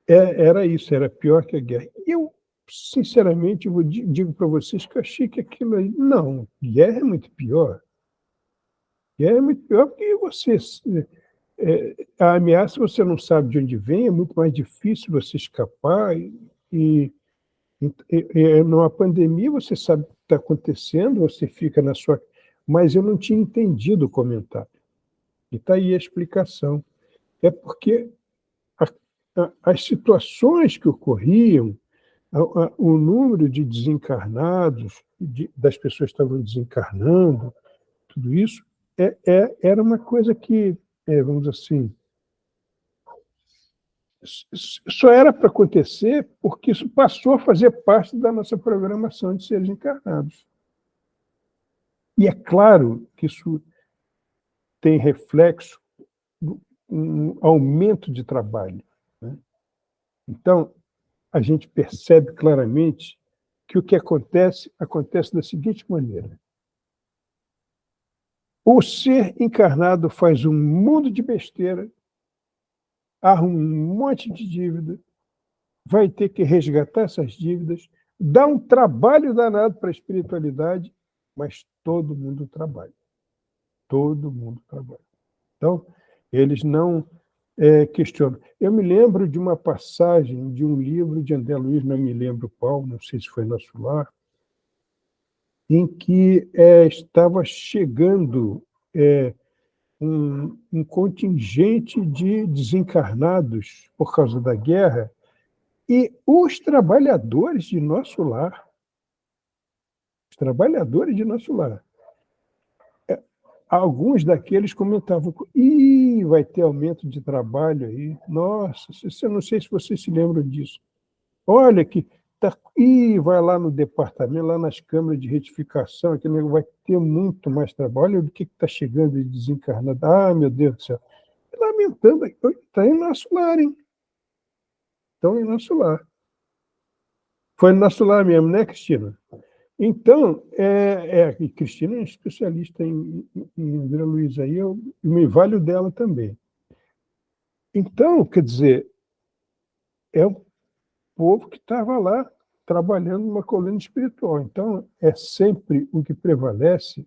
era isso, era pior que a guerra. Eu, sinceramente, digo para vocês que eu achei que aquilo aí... Não, guerra é muito pior. Guerra é muito pior porque a ameaça você não sabe de onde vem, é muito mais difícil você escapar. Numa pandemia você sabe o que está acontecendo, você fica na sua... Mas eu não tinha entendido o comentário. E está aí a explicação. É porque as situações que ocorriam, o número de desencarnados, das pessoas que estavam desencarnando, tudo isso, era uma coisa que, vamos dizer assim, só era para acontecer porque isso passou a fazer parte da nossa programação de seres encarnados. E é claro que isso tem reflexo um aumento de trabalho, né? Então, a gente percebe claramente que o que acontece da seguinte maneira. O ser encarnado faz um mundo de besteira, arruma um monte de dívida, vai ter que resgatar essas dívidas, dá um trabalho danado para a espiritualidade, mas todo mundo trabalha. Todo mundo trabalha. Então, eles não questionam. Eu me lembro de uma passagem de um livro de André Luiz, não me lembro qual, não sei se foi Nosso Lar, em que estava chegando um contingente de desencarnados por causa da guerra e os trabalhadores de Nosso Lar, alguns daqueles comentavam, vai ter aumento de trabalho aí. Nossa, eu não sei se vocês se lembram disso. Olha que vai lá no departamento, lá nas câmaras de retificação, aquele negócio vai ter muito mais trabalho. Olha o que está chegando de desencarnado. Meu Deus do céu. Lamentando, está em Nosso Lar, hein? Estão em Nosso Lar. Foi no Nosso Lar mesmo, né, Cristina? Então, e Cristina é especialista em André Luiz, aí eu me valho dela também. Então, quer dizer, é um povo que estava lá trabalhando numa coluna espiritual. Então, sempre o que prevalece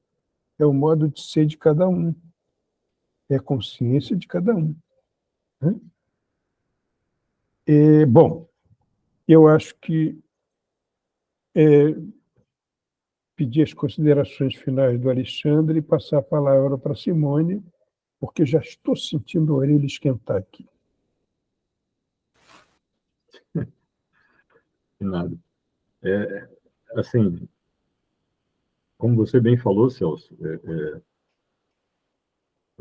é o modo de ser de cada um, é a consciência de cada um, né? Bom, eu acho que pedir as considerações finais do Alexandre e passar a palavra para Simone, porque já estou sentindo a orelha esquentar aqui. Nada. Assim, como você bem falou, Celso,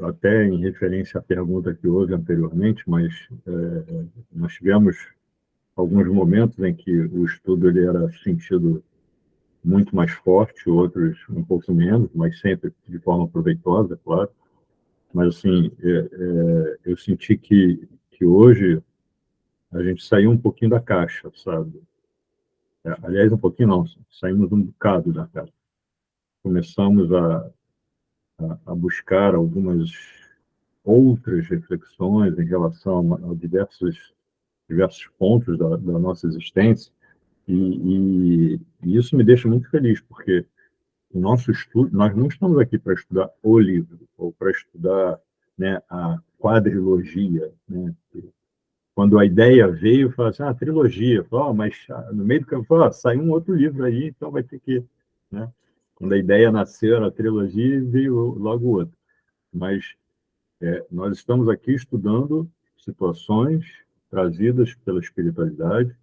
até em referência à pergunta que houve anteriormente, mas nós tivemos alguns momentos em que o estudo ele era sentido muito mais forte, outros um pouco menos, mas sempre de forma proveitosa, claro. Mas, assim, eu senti que hoje a gente saiu um pouquinho da caixa, sabe? Aliás, um pouquinho não, saímos um bocado da caixa. Começamos a buscar algumas outras reflexões em relação a diversos pontos da nossa existência, e isso me deixa muito feliz, porque o nosso estudo, nós não estamos aqui para estudar o livro, ou para estudar, né, a quadrilogia, né? Quando a ideia veio, falou assim, trilogia, mas no meio do campo, saiu um outro livro aí, então vai ter que, né? Quando a ideia nasceu, a trilogia, veio logo outro. Mas nós estamos aqui estudando situações trazidas pela espiritualidade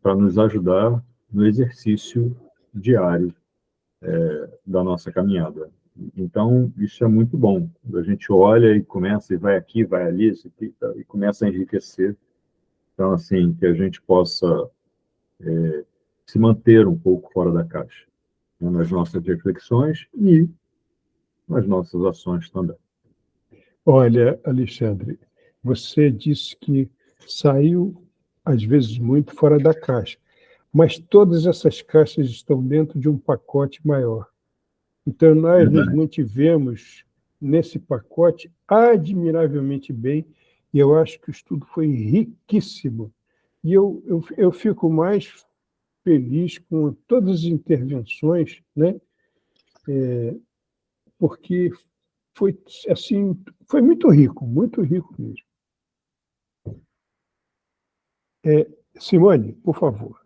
para nos ajudar no exercício diário da nossa caminhada. Então, isso é muito bom. A gente olha e começa, e vai aqui, vai ali, isso aqui, e começa a enriquecer. Então, assim, que a gente possa se manter um pouco fora da caixa, né, nas nossas reflexões e nas nossas ações também. Olha, Alexandre, você disse que saiu, às vezes, muito fora da caixa, mas todas essas caixas estão dentro de um pacote maior. Então, nós nos mantivemos nesse pacote admiravelmente bem, e eu acho que o estudo foi riquíssimo. E eu fico mais feliz com todas as intervenções, né? Porque foi assim, foi muito rico mesmo. Simone, por favor.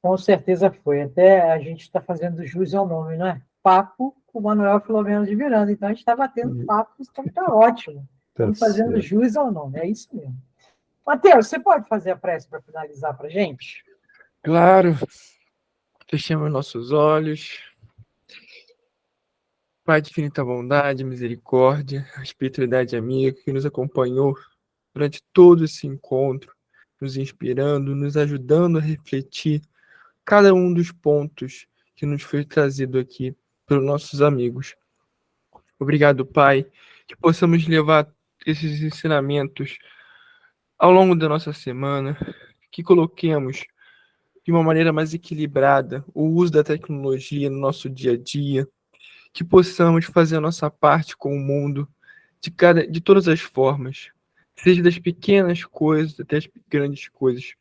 Com certeza foi. Até a gente está fazendo jus ao nome, não é? Papo com o Manuel Filomeno de Miranda. Então, a gente está batendo papo, então está ótimo. Estamos fazendo jus ao nome, é isso mesmo. Mateus, você pode fazer a prece para finalizar para a gente? Claro. Fechemos nossos olhos. Pai de infinita bondade, misericórdia, a espiritualidade amiga que nos acompanhou durante todo esse encontro, nos inspirando, nos ajudando a refletir cada um dos pontos que nos foi trazido aqui pelos nossos amigos. Obrigado, Pai, que possamos levar esses ensinamentos ao longo da nossa semana, que coloquemos de uma maneira mais equilibrada o uso da tecnologia no nosso dia a dia, que possamos fazer a nossa parte com o mundo de todas as formas, seja das pequenas coisas até as grandes coisas,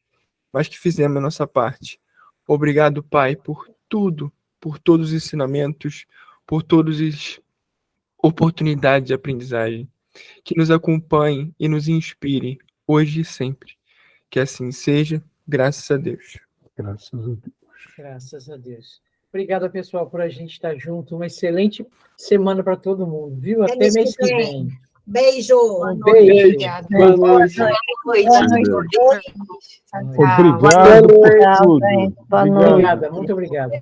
mas que fizemos a nossa parte. Obrigado, Pai, por tudo, por todos os ensinamentos, por todas as oportunidades de aprendizagem, que nos acompanhem e nos inspirem hoje e sempre. Que assim seja, graças a Deus. Graças a Deus. Graças a Deus. Obrigado, pessoal, por a gente estar junto. Uma excelente semana para todo mundo, viu? Até mês que vem. Beijo. Um beijo. Boa noite. Obrigado por tudo. Obrigada, muito obrigada.